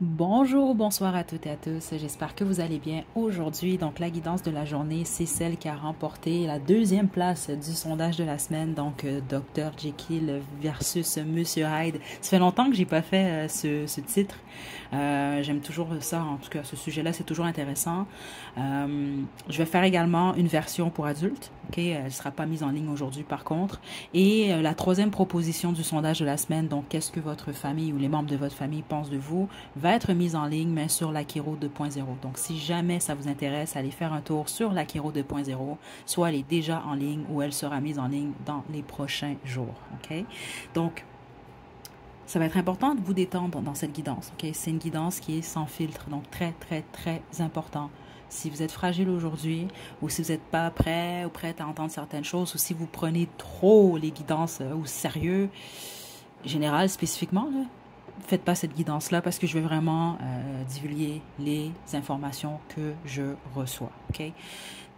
Bonjour, bonsoir à toutes et à tous. J'espère que vous allez bien aujourd'hui. Donc, la guidance de la journée, c'est celle qui a remporté la deuxième place du sondage de la semaine. Donc, Dr. Jekyll versus Monsieur Hyde. Ça fait longtemps que j'ai pas fait ce titre. J'aime toujours ça. En tout cas, ce sujet-là, c'est toujours intéressant. Je vais faire également une version pour adultes. Ok, elle ne sera pas mise en ligne aujourd'hui, par contre. Et la troisième proposition du sondage de la semaine, donc, qu'est-ce que votre famille ou les membres de votre famille pensent de vous, va être mise en ligne, mais sur l'Akiro 2.0. Donc, si jamais ça vous intéresse, allez faire un tour sur l'Akiro 2.0. Soit elle est déjà en ligne ou elle sera mise en ligne dans les prochains jours. OK? Donc, ça va être important de vous détendre dans cette guidance. OK? C'est une guidance qui est sans filtre. Donc, très, très, très important. Si vous êtes fragile aujourd'hui ou si vous n'êtes pas prêt ou prête à entendre certaines choses ou si vous prenez trop les guidances au sérieux, général spécifiquement, là, faites pas cette guidance-là parce que je vais vraiment divulguer les informations que je reçois. OK?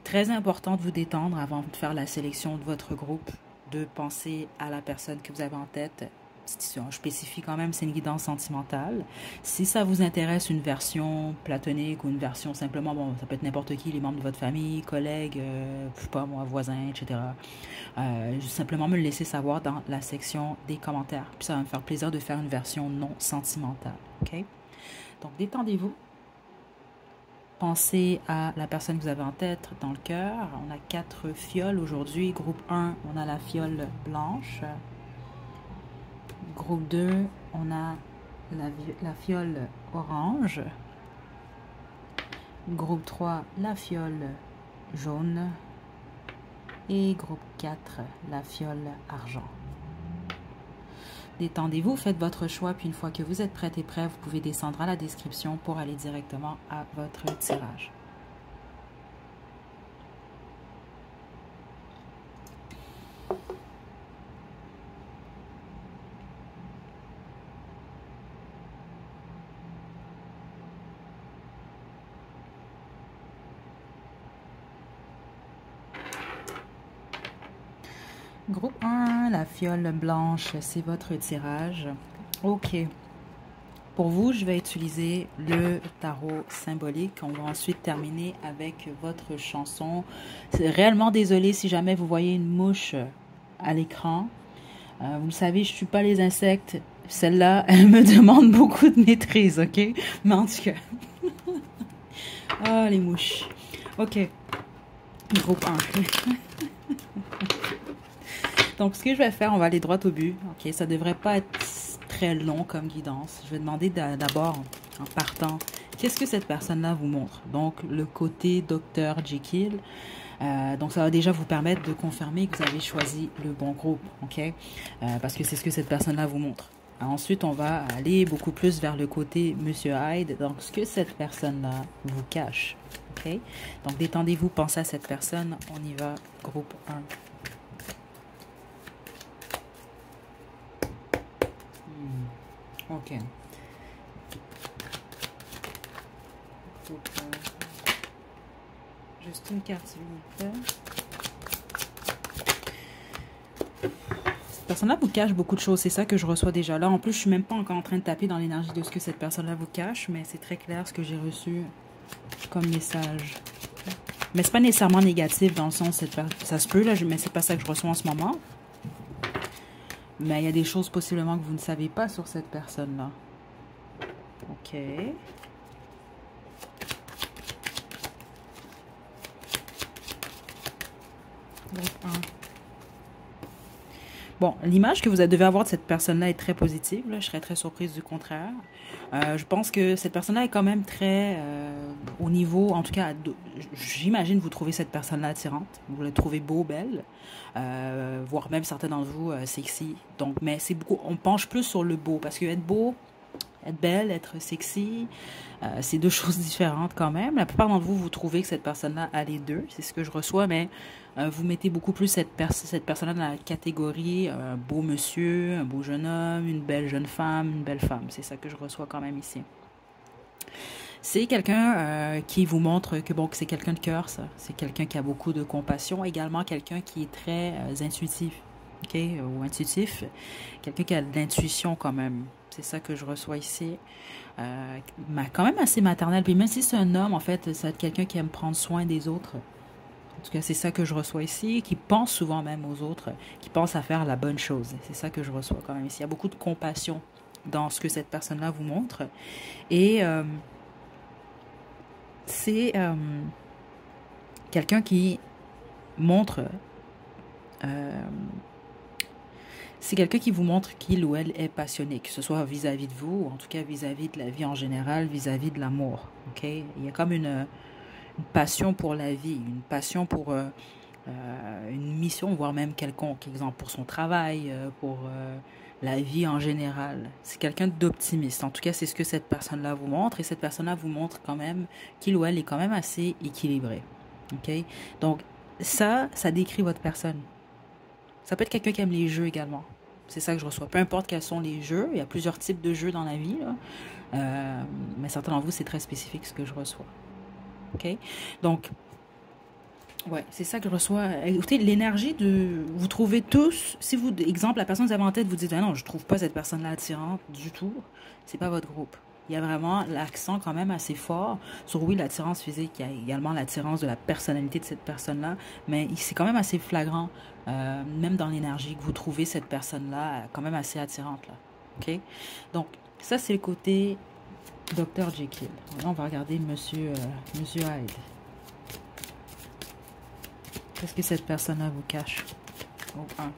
Très important de vous détendre avant de faire la sélection de votre groupe, de penser à la personne que vous avez en tête. Je spécie quand même, c'est une guidance sentimentale. Si ça vous intéresse une version platonique ou une version simplement, bon, ça peut être n'importe qui, les membres de votre famille, collègues, je sais pas moi, voisins, etc. Simplement me le laisser savoir dans la section des commentaires. Puis ça va me faire plaisir de faire une version non sentimentale. OK? Donc, détendez-vous. Pensez à la personne que vous avez en tête dans le cœur. On a 4 fioles aujourd'hui. Groupe 1, on a la fiole blanche. Groupe 2, on a la fiole orange. Groupe 3, la fiole jaune. Et groupe 4, la fiole argent. Détendez-vous, faites votre choix, puis une fois que vous êtes prête et prêt, vous pouvez descendre à la description pour aller directement à votre tirage. Groupe 1, la fiole blanche, c'est votre tirage. OK. Pour vous, je vais utiliser le tarot symbolique. On va ensuite terminer avec votre chanson. C'est réellement désolée si jamais vous voyez une mouche à l'écran. Vous le savez, je ne suis pas les insectes. Celle-là, elle me demande beaucoup de maîtrise, OK? Mais en tout cas. Ah, les mouches. OK. Groupe 1. Donc, ce que je vais faire, on va aller droit au but. OK, ça devrait pas être très long comme guidance. Je vais demander d'abord, en partant, qu'est-ce que cette personne-là vous montre? Donc, le côté Dr. Jekyll. Donc, ça va déjà vous permettre de confirmer que vous avez choisi le bon groupe. OK? Parce que c'est ce que cette personne-là vous montre. Ensuite, on va aller beaucoup plus vers le côté Monsieur Hyde. Donc, ce que cette personne-là vous cache. OK? Donc, détendez-vous, pensez à cette personne. On y va, groupe 1. OK. Juste une carte, s'il vous plaît. Cette personne-là vous cache beaucoup de choses. C'est ça que je reçois déjà là. En plus, je suis même pas encore en train de taper dans l'énergie de ce que cette personne-là vous cache, mais c'est très clair ce que j'ai reçu comme message. Mais c'est pas nécessairement négatif dans le sens, ça se peut, là, mais c'est pas ça que je reçois en ce moment. Mais il y a des choses possiblement que vous ne savez pas sur cette personne-là. OK. Bon, l'image que vous devez avoir de cette personne-là est très positive. Là. Je serais très surprise du contraire. Je pense que cette personne-là est quand même très au niveau, en tout cas, j'imagine vous trouvez cette personne-là attirante. Vous la trouvez beau, belle, voire même certains d'entre vous sexy. Donc, mais c'est beaucoup, on penche plus sur le beau parce que être beau, être belle, être sexy, c'est deux choses différentes quand même. La plupart d'entre vous, vous trouvez que cette personne-là a les deux. C'est ce que je reçois, mais vous mettez beaucoup plus cette personne-là dans la catégorie un beau monsieur, un beau jeune homme, une belle jeune femme, une belle femme. C'est ça que je reçois quand même ici. C'est quelqu'un qui vous montre que bon, que c'est quelqu'un de cœur, ça. C'est quelqu'un qui a beaucoup de compassion. Également quelqu'un qui est très intuitif. OK, ou intuitif. Quelqu'un qui a de l'intuition quand même. C'est ça que je reçois ici. Quand même assez maternel. Puis même si c'est un homme, en fait, ça va être quelqu'un qui aime prendre soin des autres. En tout cas, c'est ça que je reçois ici, qui pense souvent même aux autres, qui pense à faire la bonne chose. C'est ça que je reçois quand même ici. Il y a beaucoup de compassion dans ce que cette personne-là vous montre. Et c'est quelqu'un qui montre... euh, c'est quelqu'un qui vous montre qu'il ou elle est passionné, que ce soit vis-à-vis de vous, ou en tout cas vis-à-vis de la vie en général, vis-à-vis de l'amour. OK? Il y a comme une passion pour la vie, une passion pour une mission, voire même quelconque. Exemple, pour son travail, pour la vie en général. C'est quelqu'un d'optimiste. En tout cas, c'est ce que cette personne-là vous montre. Et cette personne-là vous montre quand même qu'il ou elle est quand même assez équilibré. OK? Donc, ça décrit votre personne. Ça peut être quelqu'un qui aime les jeux également. C'est ça que je reçois. Peu importe quels sont les jeux, il y a plusieurs types de jeux dans la vie, là. Mais certains d'entre vous, c'est très spécifique ce que je reçois. OK? Donc, ouais, c'est ça que je reçois. Écoutez, l'énergie de... Vous trouvez tous... Si vous, exemple, la personne que vous avez en tête, vous dites, ah non, je trouve pas cette personne-là attirante du tout. C'est pas votre groupe. Il y a vraiment l'accent quand même assez fort sur, oui, l'attirance physique. Il y a également l'attirance de la personnalité de cette personne-là. Mais c'est quand même assez flagrant, même dans l'énergie, que vous trouvez cette personne-là quand même assez attirante, là. OK? Donc, ça, c'est le côté Dr. Jekyll. Là, on va regarder Monsieur Hyde. Qu'est-ce que cette personne-là vous cache? Oh, un.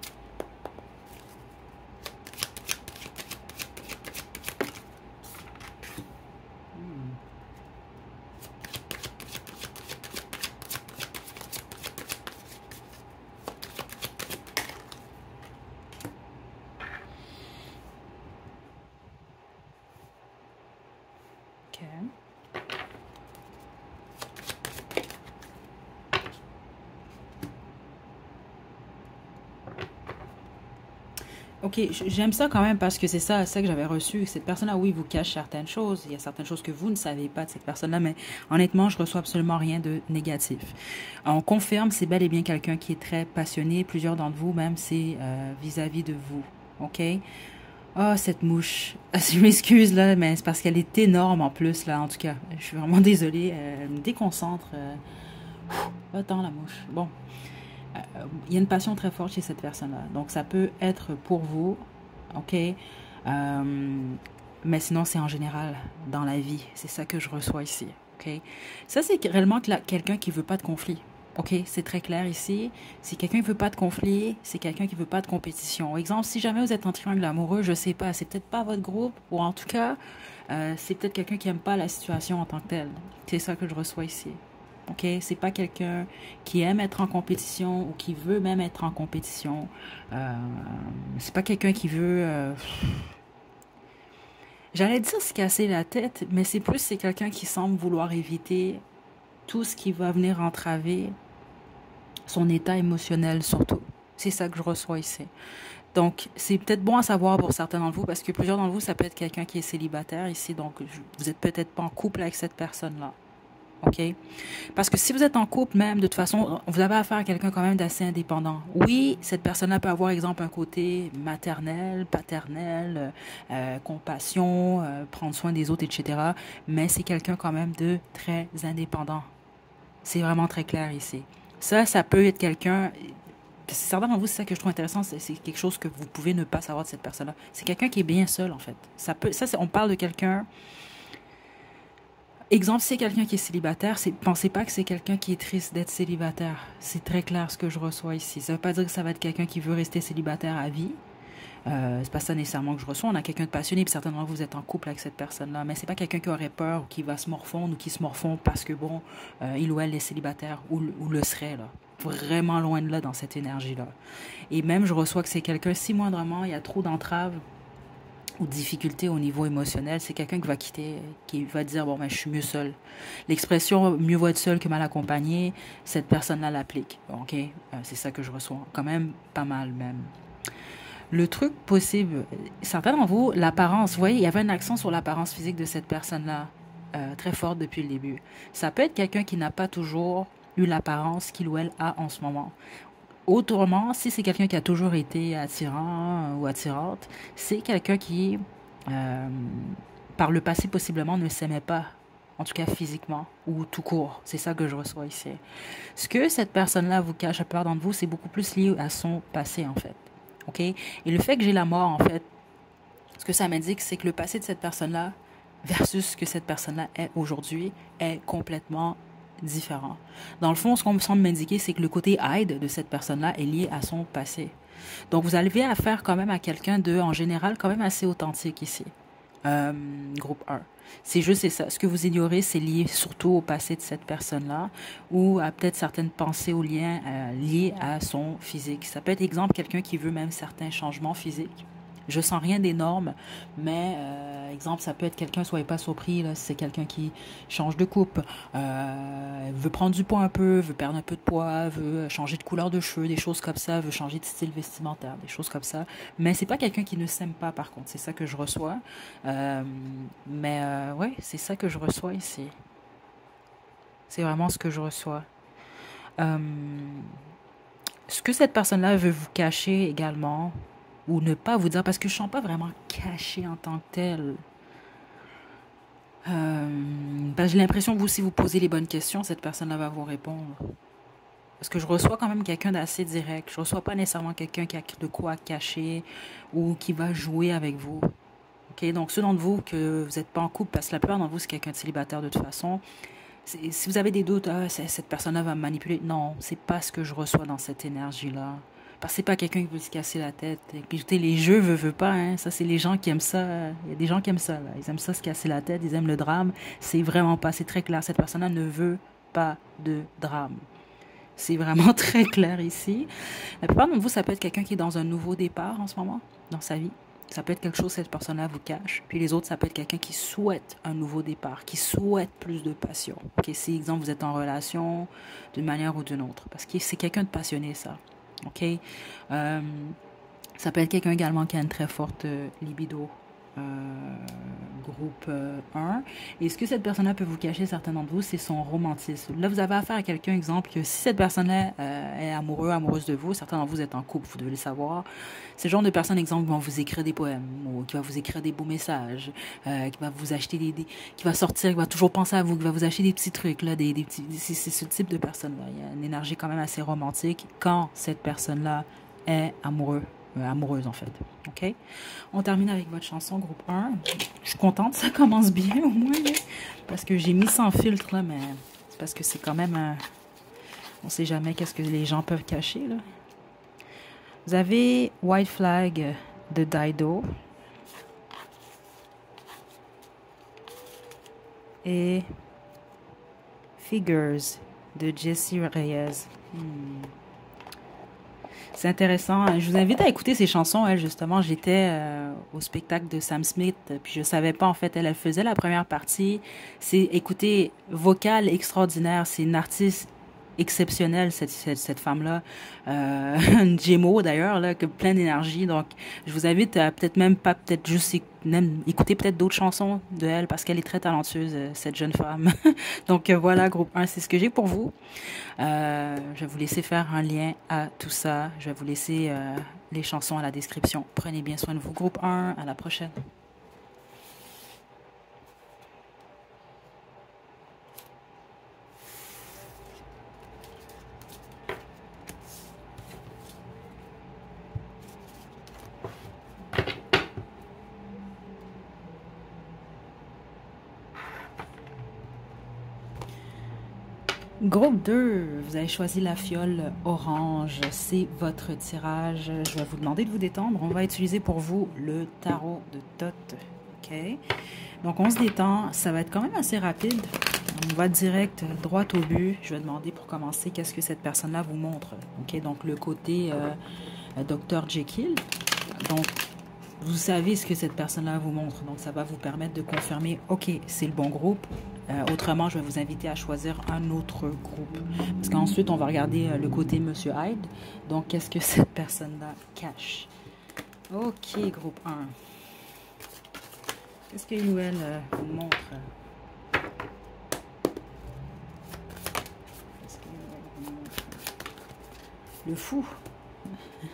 OK. Ok, j'aime ça quand même parce que c'est ça que j'avais reçu. Cette personne-là, oui, vous cache certaines choses. Il y a certaines choses que vous ne savez pas de cette personne-là, mais honnêtement, je reçois absolument rien de négatif. On confirme, c'est bel et bien quelqu'un qui est très passionné. Plusieurs d'entre vous, même, c'est vis-à-vis de vous. Ok? Oh, cette mouche. Je m'excuse, là, mais c'est parce qu'elle est énorme en plus, là, en tout cas. Je suis vraiment désolée. Elle me déconcentre. Attends, la mouche. Bon. Il y a une passion très forte chez cette personne-là. Donc, ça peut être pour vous, OK? Mais sinon, c'est en général dans la vie. C'est ça que je reçois ici, OK? Ça, c'est réellement quelqu'un qui veut pas de conflit. OK? C'est très clair ici. Si quelqu'un ne veut pas de conflit, c'est quelqu'un qui veut pas de compétition. Exemple, si jamais vous êtes en triangle amoureux, je sais pas, c'est peut-être pas votre groupe, ou en tout cas, c'est peut-être quelqu'un qui aime pas la situation en tant que telle. C'est ça que je reçois ici. OK? C'est pas quelqu'un qui aime être en compétition ou qui veut même être en compétition. C'est pas quelqu'un qui veut... J'allais dire se casser la tête, mais c'est quelqu'un qui semble vouloir éviter tout ce qui va venir entraver son état émotionnel surtout. C'est ça que je reçois ici. Donc, c'est peut-être bon à savoir pour certains d'entre vous, parce que plusieurs d'entre vous, ça peut être quelqu'un qui est célibataire ici, donc vous êtes peut-être pas en couple avec cette personne-là. OK? Parce que si vous êtes en couple même, de toute façon, vous avez affaire à quelqu'un quand même d'assez indépendant. Oui, cette personne-là peut avoir, exemple, un côté maternel, paternel, compassion, prendre soin des autres, etc. Mais c'est quelqu'un quand même de très indépendant. C'est vraiment très clair ici. Ça peut être quelqu'un... Certains d'entre vous, c'est ça que je trouve intéressant, c'est quelque chose que vous pouvez ne pas savoir de cette personne-là. C'est quelqu'un qui est bien seul, en fait. On parle de quelqu'un... Exemple, si c'est quelqu'un qui est célibataire, pensez pas que c'est quelqu'un qui est triste d'être célibataire. C'est très clair ce que je reçois ici. Ça veut pas dire que ça va être quelqu'un qui veut rester célibataire à vie. C'est pas ça nécessairement que je reçois. On a quelqu'un de passionné, puis certainement vous êtes en couple avec cette personne-là. Mais c'est pas quelqu'un qui aurait peur ou qui va se morfondre ou qui se morfond parce que bon, il ou elle est célibataire ou le serait là. Vraiment loin de là dans cette énergie-là. Et même je reçois que c'est quelqu'un, si moindrement il y a trop d'entraves ou de difficultés au niveau émotionnel, c'est quelqu'un qui va quitter, qui va dire bon ben je suis mieux seul. L'expression mieux vaut être seul que mal accompagné, cette personne-là l'applique. Ok, c'est ça que je reçois. Quand même pas mal même. Le truc possible, certains d'entre vous, l'apparence, vous voyez, il y avait un accent sur l'apparence physique de cette personne-là, très forte depuis le début. Ça peut être quelqu'un qui n'a pas toujours eu l'apparence qu'il ou elle a en ce moment. Autrement, si c'est quelqu'un qui a toujours été attirant ou attirante, c'est quelqu'un qui, euh, par le passé, possiblement ne s'aimait pas, en tout cas physiquement ou tout court. C'est ça que je reçois ici. Ce que cette personne-là vous cache à part d'entre vous, c'est beaucoup plus lié à son passé, en fait. OK? Et le fait que j'ai la mort, en fait, ce que ça m'indique, c'est que le passé de cette personne-là versus ce que cette personne-là est aujourd'hui est complètement différent. Dans le fond, ce qu'on me semble m'indiquer, c'est que le côté aide de cette personne-là est lié à son passé. Donc, vous avez affaire quand même à quelqu'un de, en général, quand même assez authentique ici. Euh, Groupe 1. C'est juste c'est ça. Ce que vous ignorez, c'est lié surtout au passé de cette personne-là ou à peut-être certaines pensées ou liens liés à son physique. Ça peut être, exemple, quelqu'un qui veut même certains changements physiques. Je sens rien d'énorme, mais exemple, ça peut être quelqu'un, soyez pas surpris, là, c'est quelqu'un qui change de coupe, veut prendre du poids un peu, veut perdre un peu de poids, veut changer de couleur de cheveux, des choses comme ça, veut changer de style vestimentaire, des choses comme ça. Mais c'est pas quelqu'un qui ne s'aime pas, par contre, c'est ça que je reçois. Euh, ouais, c'est ça que je reçois ici. C'est vraiment ce que je reçois. Euh, Ce que cette personne-là veut vous cacher également, ou ne pas vous dire, parce que je ne sens pas vraiment caché en tant que tel. Parce que j'ai l'impression que vous, si vous posez les bonnes questions, cette personne-là va vous répondre. Parce que je reçois quand même quelqu'un d'assez direct. Je reçois pas nécessairement quelqu'un qui a de quoi cacher ou qui va jouer avec vous. Ok, donc ceux d'entre vous que vous n'êtes pas en couple, parce que la plupart d'entre vous, c'est quelqu'un de célibataire de toute façon. Si vous avez des doutes, ah, cette personne-là va me manipuler. Non, c'est pas ce que je reçois dans cette énergie-là. Parce que c'est pas quelqu'un qui veut se casser la tête. Et puis, écoutez, les jeux veut pas, hein. Ça, c'est les gens qui aiment ça. Il y a des gens qui aiment ça, là. Ils aiment ça se casser la tête, ils aiment le drame. C'est vraiment pas, c'est très clair. Cette personne-là ne veut pas de drame. C'est vraiment très clair ici. La plupart d'entre vous, ça peut être quelqu'un qui est dans un nouveau départ en ce moment, dans sa vie. Ça peut être quelque chose que cette personne-là vous cache. Puis les autres, ça peut être quelqu'un qui souhaite un nouveau départ, qui souhaite plus de passion. Ok, si, exemple, vous êtes en relation d'une manière ou d'une autre. Parce que c'est quelqu'un de passionné, ça. OK? Euh, Ça peut être quelqu'un également qui a une très forte libido. Groupe 1. Et ce que cette personne-là peut vous cacher, certains d'entre vous, c'est son romantisme. Là, vous avez affaire à quelqu'un, exemple, que si cette personne-là est amoureuse de vous, certains d'entre vous êtes en couple, vous devez le savoir. C'est le genre de personne, exemple, qui va vous écrire des poèmes, ou qui va vous écrire des beaux messages, qui va vous acheter qui va sortir, qui va toujours penser à vous, qui va vous acheter des petits trucs, là, des petits, c'est ce type de personne-là. Il y a une énergie quand même assez romantique quand cette personne-là est amoureuse en fait. OK? On termine avec votre chanson, groupe 1. Je suis contente, ça commence bien au moins, là, parce que j'ai mis sans filtre, là, mais c'est parce que c'est quand même... on sait jamais qu'est-ce que les gens peuvent cacher, là. Vous avez White Flag de Dido. Et Figures de Jessie Reyes. C'est intéressant. Je vous invite à écouter ces chansons. Elle, justement, j'étais au spectacle de Sam Smith, puis je savais pas, en fait, elle faisait la première partie. C'est, écoutez, vocale extraordinaire. C'est une artiste exceptionnelle, cette femme-là. Une Gémeaux, d'ailleurs, là, plein d'énergie. Donc, je vous invite à peut-être même pas, peut-être juste même écouter peut-être d'autres chansons de elle, parce qu'elle est très talentueuse, cette jeune femme. Donc, voilà, groupe 1, c'est ce que j'ai pour vous. Je vais vous laisser faire un lien à tout ça. Je vais vous laisser les chansons à la description. Prenez bien soin de vous, groupe 1. À la prochaine. Groupe 2, vous avez choisi la fiole orange, c'est votre tirage. Je vais vous demander de vous détendre. On va utiliser pour vous le tarot de Thoth. OK? Donc, on se détend. Ça va être quand même assez rapide. On va direct, droit au but. Je vais demander pour commencer qu'est-ce que cette personne-là vous montre. OK? Donc, le côté Dr. Jekyll. Donc, vous savez ce que cette personne-là vous montre. Donc, ça va vous permettre de confirmer, OK, c'est le bon groupe. Autrement, je vais vous inviter à choisir un autre groupe. Parce qu'ensuite, on va regarder le côté Monsieur Hyde. Donc, qu'est-ce que cette personne-là cache? OK, groupe 1. Qu'est-ce qu'il ou elle vous montre? Le fou.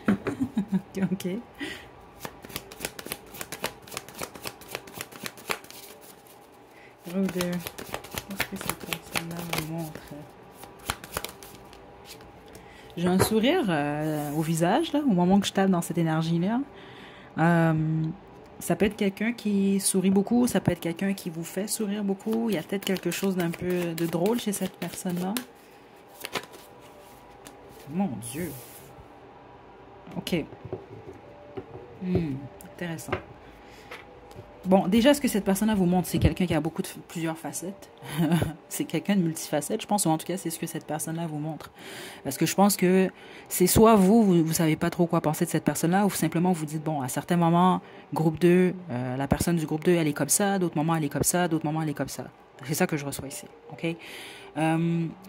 Ok. Groupe de... Qu'est-ce que cette personne-là me montre? J'ai un sourire au visage, là, au moment que je tape dans cette énergie-là. Euh, Ça peut être quelqu'un qui sourit beaucoup, ça peut être quelqu'un qui vous fait sourire beaucoup. Il y a peut-être quelque chose d'un peu de drôle chez cette personne-là. Mon Dieu. Ok. Intéressant. Bon, déjà, ce que cette personne-là vous montre, c'est quelqu'un qui a plusieurs facettes. C'est quelqu'un de multifacette, je pense, ou en tout cas, c'est ce que cette personne-là vous montre. Parce que je pense que c'est soit vous savez pas trop quoi penser de cette personne-là, ou simplement vous dites, bon, à certains moments, groupe 2, la personne du groupe 2, elle est comme ça, d'autres moments, elle est comme ça, d'autres moments, elle est comme ça. C'est ça que je reçois ici, ok?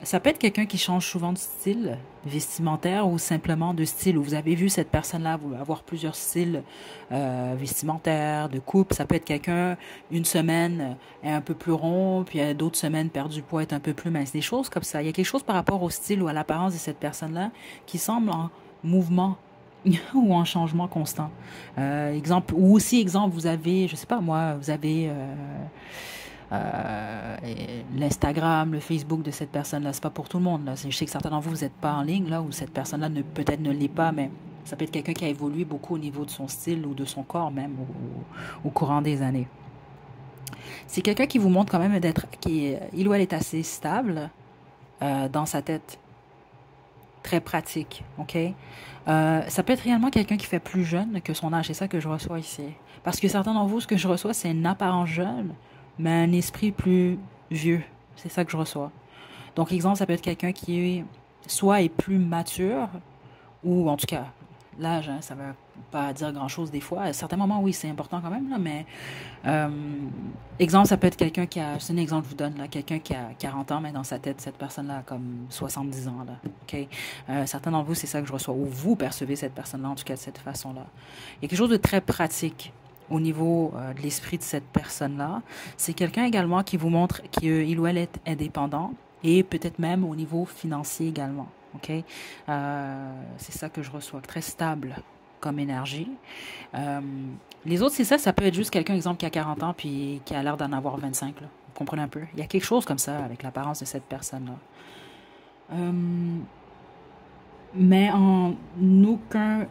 Ça peut être quelqu'un qui change souvent de style vestimentaire ou simplement de style, où vous avez vu cette personne-là avoir plusieurs styles vestimentaires, de coupe. Ça peut être quelqu'un, une semaine est un peu plus rond, puis d'autres semaines perd du poids, est un peu plus mince. Des choses comme ça. Il y a quelque chose par rapport au style ou à l'apparence de cette personne-là qui semble en mouvement ou en changement constant. Exemple, ou aussi exemple, vous avez, je sais pas moi, vous avez l'Instagram, le Facebook de cette personne-là, c'est pas pour tout le monde. Là. Je sais que certains d'entre vous, vous n'êtes pas en ligne, là, ou cette personne-là peut-être ne l'est pas, mais ça peut être quelqu'un qui a évolué beaucoup au niveau de son style ou de son corps même au courant des années. C'est quelqu'un qui vous montre quand même il ou elle est assez stable dans sa tête, très pratique, ok? Ça peut être réellement quelqu'un qui fait plus jeune que son âge, c'est ça que je reçois ici. Parce que certains d'entre vous, ce que je reçois, c'est une apparence jeune, mais un esprit plus vieux. C'est ça que je reçois. Donc, exemple, ça peut être quelqu'un qui soit est plus mature, ou en tout cas, l'âge, hein, ça ne veut pas dire grand-chose des fois. À certains moments, oui, c'est important quand même, là, mais euh, exemple, ça peut être quelqu'un c'est un exemple que je vous donne, là, quelqu'un qui a 40 ans, mais dans sa tête, cette personne-là a comme 70 ans, là, ok? Certains d'entre vous, c'est ça que je reçois, ou vous percevez cette personne-là, en tout cas, de cette façon-là. Il y a quelque chose de très pratique au niveau de l'esprit de cette personne-là. C'est quelqu'un également qui vous montre qu'il ou elle est indépendant, et peut-être même au niveau financier également, ok? C'est ça que je reçois, très stable comme énergie. Euh, les autres, c'est ça, ça peut être juste quelqu'un, exemple, qui a 40 ans puis qui a l'air d'en avoir 25, là. Vous comprenez un peu? Il y a quelque chose comme ça avec l'apparence de cette personne-là. Euh, mais en aucun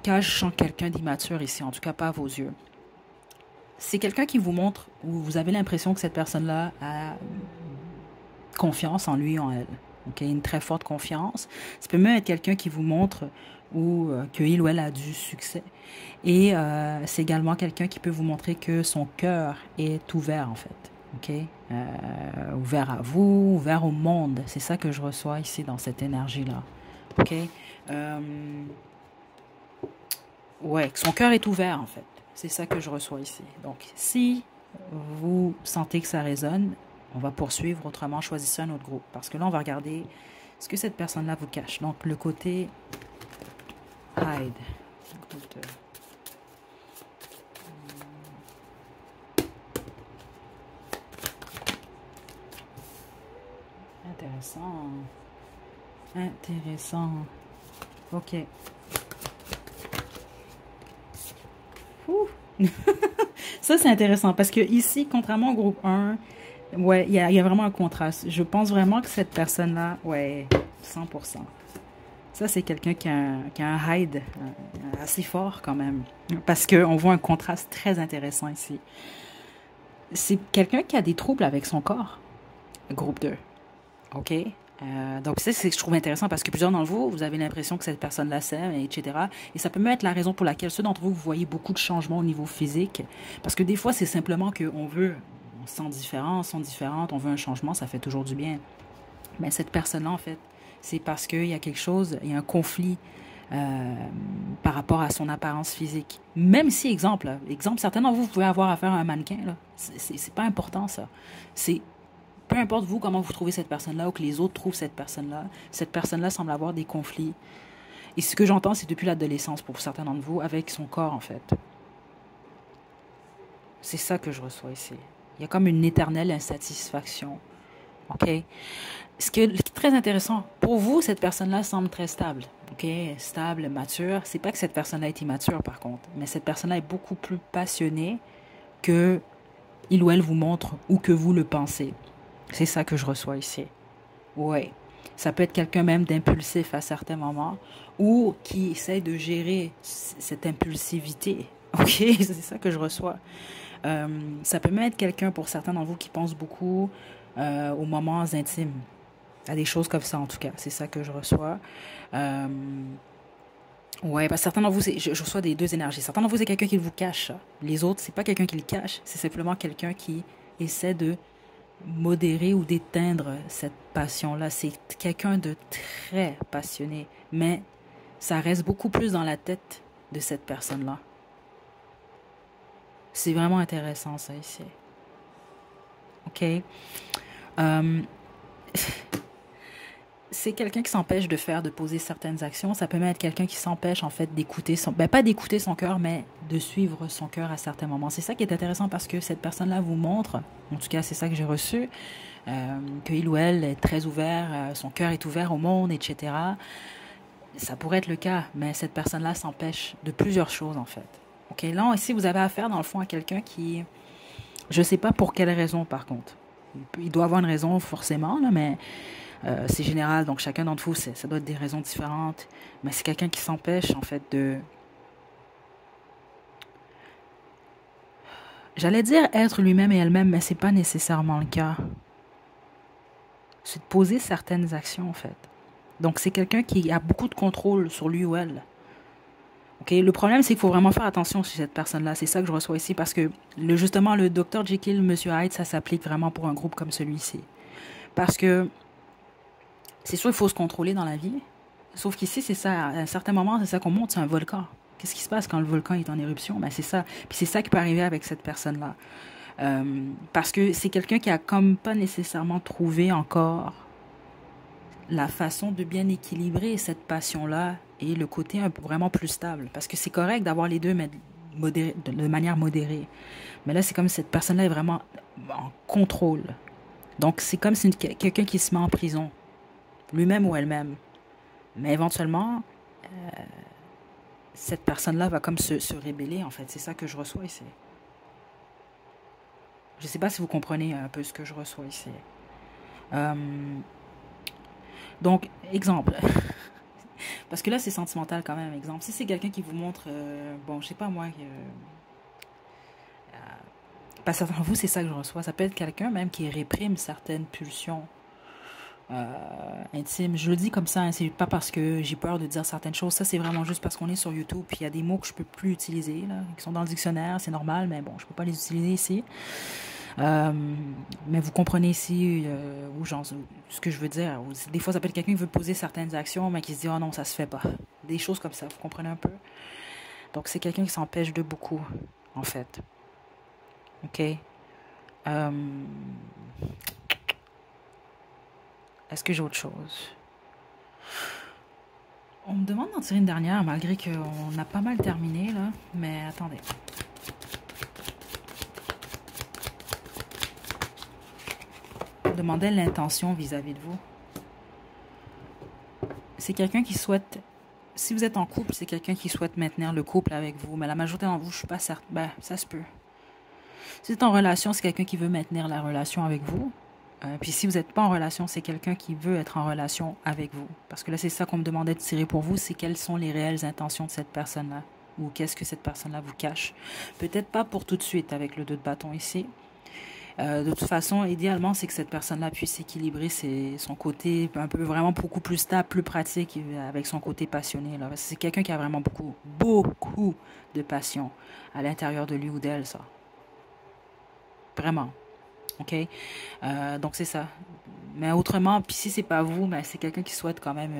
cas, je sens quelqu'un d'immature ici, en tout cas pas à vos yeux. C'est quelqu'un qui vous montre, ou vous avez l'impression que cette personne-là a confiance en lui, en elle. Okay? Une très forte confiance. Ça peut même être quelqu'un qui vous montre qu'il ou elle a du succès. Et c'est également quelqu'un qui peut vous montrer que son cœur est ouvert, en fait. Okay? Ouvert à vous, ouvert au monde. C'est ça que je reçois ici dans cette énergie-là. Okay? Ouais, son cœur est ouvert, en fait. C'est ça que je reçois ici. Donc, si vous sentez que ça résonne, on va poursuivre. Autrement, choisissez un autre groupe. Parce que là, on va regarder ce que cette personne-là vous cache. Donc, le côté hide. Intéressant. Intéressant. Ok. Ouh. Ça, c'est intéressant parce que ici, contrairement au groupe 1, ouais, il y a vraiment un contraste. Je pense vraiment que cette personne-là, ouais, 100%. Ça, c'est quelqu'un qui a un hide assez fort quand même. Parce qu'on voit un contraste très intéressant ici. C'est quelqu'un qui a des troubles avec son corps. Groupe 2. OK? Donc, ça, c'est ce que je trouve intéressant parce que plusieurs d'entre vous, vous avez l'impression que cette personne-là s'aime, etc. Et ça peut même être la raison pour laquelle ceux d'entre vous, vous voyez beaucoup de changements au niveau physique. Parce que des fois, c'est simplement qu'on veut, on se sent différent, on se sent différente, on veut un changement, ça fait toujours du bien. Mais cette personne-là, en fait, c'est parce qu'il y a quelque chose, il y a un conflit par rapport à son apparence physique. Même si, exemple, certains d'entre vous, vous pouvez avoir affaire à un mannequin, là. C'est pas important, ça. C'est peu importe vous, comment vous trouvez cette personne-là ou que les autres trouvent cette personne-là semble avoir des conflits. Et ce que j'entends, c'est depuis l'adolescence pour certains d'entre vous, avec son corps, en fait. C'est ça que je reçois ici. Il y a comme une éternelle insatisfaction OK? Ce qui est très intéressant, pour vous, cette personne-là semble très stable. OK? Stable, mature. C'est pas que cette personne-là est immature, par contre, mais cette personne-là est beaucoup plus passionnée que il ou elle vous montre ou que vous le pensez. C'est ça que je reçois ici. Ouais. Ça peut être quelqu'un même d'impulsif à certains moments ou qui essaie de gérer cette impulsivité. OK? C'est ça que je reçois. Ça peut même être quelqu'un pour certains d'entre vous qui pense beaucoup aux moments intimes. À des choses comme ça, en tout cas. C'est ça que je reçois. Euh, ouais, parce que certains d'entre vous, je reçois des deux énergies. Certains d'entre vous, c'est quelqu'un qui vous cache. Les autres, c'est pas quelqu'un qui le cache. C'est simplement quelqu'un qui essaie de modérer ou d'éteindre cette passion-là. C'est quelqu'un de très passionné, mais ça reste beaucoup plus dans la tête de cette personne-là. C'est vraiment intéressant, ça, ici. OK? Euh, c'est quelqu'un qui s'empêche de poser certaines actions. Ça peut même être quelqu'un qui s'empêche, en fait, d'écouter son... Ben, pas d'écouter son cœur, mais de suivre son cœur à certains moments. C'est ça qui est intéressant parce que cette personne-là vous montre, en tout cas, c'est ça que j'ai reçu, qu'il ou elle est très ouvert, son cœur est ouvert au monde, etc. Ça pourrait être le cas, mais cette personne-là s'empêche de plusieurs choses, en fait. OK, là, ici, vous avez affaire, dans le fond, à quelqu'un qui... Je ne sais pas pour quelle raison, par contre. Il doit avoir une raison, forcément, là, mais c'est général. Donc, chacun d'entre vous, ça doit être des raisons différentes. Mais c'est quelqu'un qui s'empêche, en fait, de... J'allais dire être lui-même et elle-même, mais c'est pas nécessairement le cas. C'est de poser certaines actions, en fait. Donc, c'est quelqu'un qui a beaucoup de contrôle sur lui ou elle. Okay? Le problème, c'est qu'il faut vraiment faire attention sur cette personne-là. C'est ça que je reçois ici parce que, justement, le Dr. Jekyll, Monsieur Hyde, ça s'applique vraiment pour un groupe comme celui-ci. Parce que, c'est sûr, il faut se contrôler dans la vie. Sauf qu'ici, c'est ça. À un certain moment, c'est ça qu'on monte, c'est un volcan. Qu'est-ce qui se passe quand le volcan est en éruption? Ben, c'est ça. Puis c'est ça qui peut arriver avec cette personne-là. Parce que c'est quelqu'un qui a comme pas nécessairement trouvé encore la façon de bien équilibrer cette passion-là et le côté un peu vraiment plus stable. Parce que c'est correct d'avoir les deux, mais de manière modérée. Mais là, c'est comme cette personne-là est vraiment en contrôle. Donc, c'est comme si quelqu'un qui se met en prison, lui-même ou elle-même. Mais éventuellement, cette personne-là va comme se rébeller, en fait. C'est ça que je reçois ici. Je ne sais pas si vous comprenez un peu ce que je reçois ici. Euh, donc, exemple. Parce que là, c'est sentimental quand même, exemple. Si c'est quelqu'un qui vous montre, bon, je sais pas moi, parce que vous, c'est ça que je reçois. Ça peut être quelqu'un même qui réprime certaines pulsions intimes. Je le dis comme ça, hein, c'est pas parce que j'ai peur de dire certaines choses. Ça, c'est vraiment juste parce qu'on est sur YouTube, puis il y a des mots que je peux plus utiliser, là, qui sont dans le dictionnaire, c'est normal, mais bon, je peux pas les utiliser ici. Mais vous comprenez ici où genre, ce que je veux dire. Des fois, ça peut être quelqu'un qui veut poser certaines actions, mais qui se dit, oh non, ça se fait pas. Des choses comme ça, vous comprenez un peu? Donc, c'est quelqu'un qui s'empêche de beaucoup, en fait. OK? Est-ce que j'ai autre chose? On me demande d'en tirer une dernière, malgré qu'on a pas mal terminé, là. Mais attendez. Demandait l'intention vis-à-vis de vous. C'est quelqu'un qui souhaite... Si vous êtes en couple, c'est quelqu'un qui souhaite maintenir le couple avec vous. Mais la majorité d'entre vous, je suis pas certaine. Ben, ça se peut. Si vous êtes en relation, c'est quelqu'un qui veut maintenir la relation avec vous. Puis si vous n'êtes pas en relation, c'est quelqu'un qui veut être en relation avec vous. Parce que là, c'est ça qu'on me demandait de tirer pour vous, c'est quelles sont les réelles intentions de cette personne-là. Ou qu'est-ce que cette personne-là vous cache. Peut-être pas pour tout de suite avec le 2 de bâton ici. De toute façon, idéalement, c'est que cette personne-là puisse équilibrer son côté un peu vraiment beaucoup plus stable, plus pratique avec son côté passionné. Là. C'est quelqu'un qui a vraiment beaucoup de passion à l'intérieur de lui ou d'elle, ça. Vraiment. OK? Donc, c'est ça. Mais autrement, puis si c'est pas vous, mais c'est quelqu'un qui souhaite quand même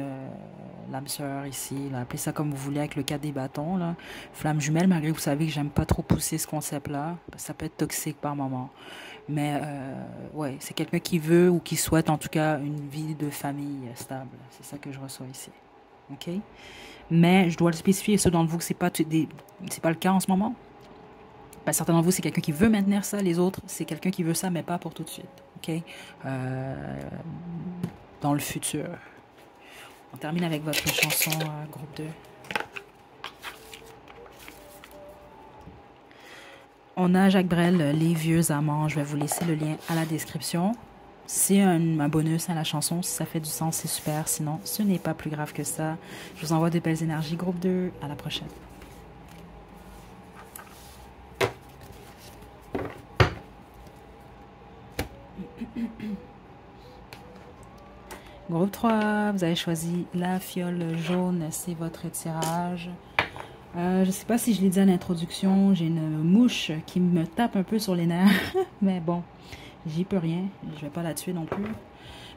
l'âme sœur ici, là, appelez ça comme vous voulez avec le 4 des bâtons, là. Flamme jumelle, malgré que vous savez que j'aime pas trop pousser ce concept-là. Ça peut être toxique par moment. Mais ouais, c'est quelqu'un qui veut ou qui souhaite en tout cas une vie de famille stable. C'est ça que je reçois ici. OK? Mais je dois le spécifier, ceux d'entre vous que c'est pas le cas en ce moment. Ben, certains d'entre vous, c'est quelqu'un qui veut maintenir ça. Les autres, c'est quelqu'un qui veut ça, mais pas pour tout de suite. OK? Dans le futur. On termine avec votre chanson, groupe 2. On a Jacques Brel, Les Vieux Amants. Je vais vous laisser le lien à la description. C'est un bonus à la chanson. Si ça fait du sens, c'est super. Sinon, ce n'est pas plus grave que ça. Je vous envoie de belles énergies. Groupe 2, à la prochaine. Groupe 3, vous avez choisi la fiole jaune. C'est votre tirage. Je ne sais pas si je l'ai dit à l'introduction. J'ai une mouche qui me tape un peu sur les nerfs. Mais bon, j'y peux rien. Je ne vais pas la tuer non plus.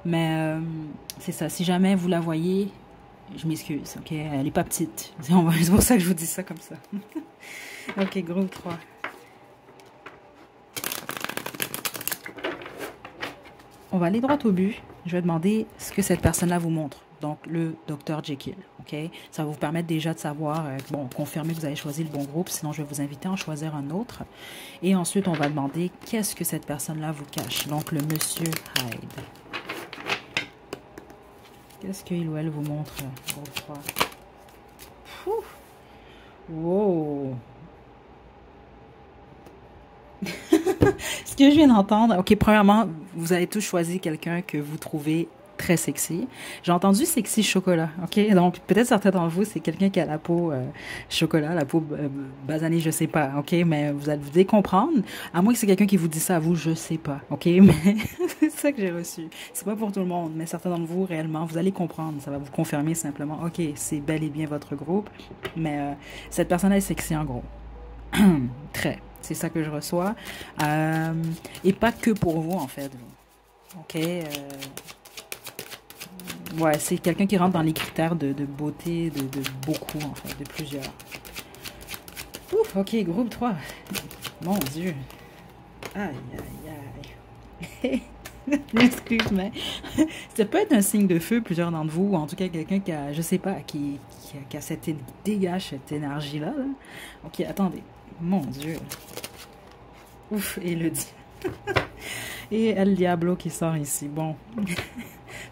Mais c'est ça. Si jamais vous la voyez, je m'excuse. Ok, elle n'est pas petite. C'est pour ça que je vous dis ça comme ça. Ok, groupe 3. On va aller droit au but. Je vais demander ce que cette personne-là vous montre. Donc, le Dr. Jekyll. Ok, ça va vous permettre déjà de savoir, bon, confirmer que vous avez choisi le bon groupe. Sinon, je vais vous inviter à en choisir un autre. Et ensuite, on va demander qu'est-ce que cette personne-là vous cache. Donc, le Monsieur Hyde. Qu'est-ce qu'il ou elle vous montre, groupe 3? Wow! Ce que je viens d'entendre, ok, premièrement, vous avez tous choisi quelqu'un que vous trouvez très sexy. J'ai entendu sexy chocolat, ok? Donc, peut-être certains d'entre vous, c'est quelqu'un qui a la peau chocolat, la peau basanée, je sais pas, ok? Mais vous allez comprendre, à moins que c'est quelqu'un qui vous dit ça à vous, je sais pas, ok? Mais c'est ça que j'ai reçu. C'est pas pour tout le monde, mais certains d'entre vous, réellement, vous allez comprendre. Ça va vous confirmer simplement, ok, c'est bel et bien votre groupe, mais cette personne est sexy en gros. Très. C'est ça que je reçois. Et pas que pour vous, en fait. OK? Ouais, c'est quelqu'un qui rentre dans les critères de beauté de beaucoup, en fait, de plusieurs. Ouf, OK, groupe 3. Mon Dieu. Aïe, aïe, aïe. Excuse, mais ça peut être un signe de feu, plusieurs d'entre vous, ou en tout cas quelqu'un qui a, je sais pas, qui a cette, dégage cette énergie-là. Là. OK, attendez. Mon Dieu. Ouf, et le dit. Et El Diablo qui sort ici. Bon.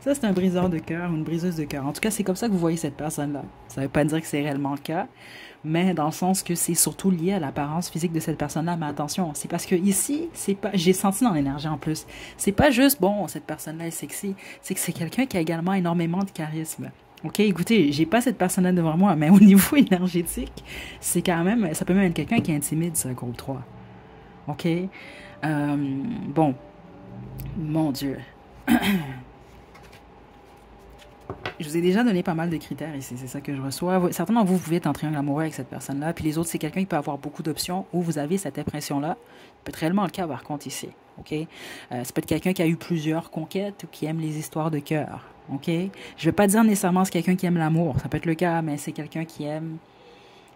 Ça, c'est un briseur de cœur, une briseuse de cœur. En tout cas, c'est comme ça que vous voyez cette personne-là. Ça ne veut pas dire que c'est réellement le cas, mais dans le sens que c'est surtout lié à l'apparence physique de cette personne-là. Mais attention, c'est parce que ici, c'est pas, j'ai senti dans l'énergie en plus. C'est pas juste, bon, cette personne-là est sexy. C'est que c'est quelqu'un qui a également énormément de charisme. OK, écoutez, j'ai pas cette personne-là devant moi, mais au niveau énergétique, c'est quand même, ça peut même être quelqu'un qui est intimide, ça, groupe 3. OK? Bon. Mon Dieu. Je vous ai déjà donné pas mal de critères ici, c'est ça que je reçois. Certainement, vous pouvez être en triangle amoureux avec cette personne-là, puis les autres, c'est quelqu'un qui peut avoir beaucoup d'options où vous avez cette impression-là. Ça peut être réellement le cas, par contre, ici. OK? Ça peut être quelqu'un qui a eu plusieurs conquêtes ou qui aime les histoires de cœur. OK? Je ne vais pas dire nécessairement c'est quelqu'un qui aime l'amour. Ça peut être le cas, mais c'est quelqu'un qui aime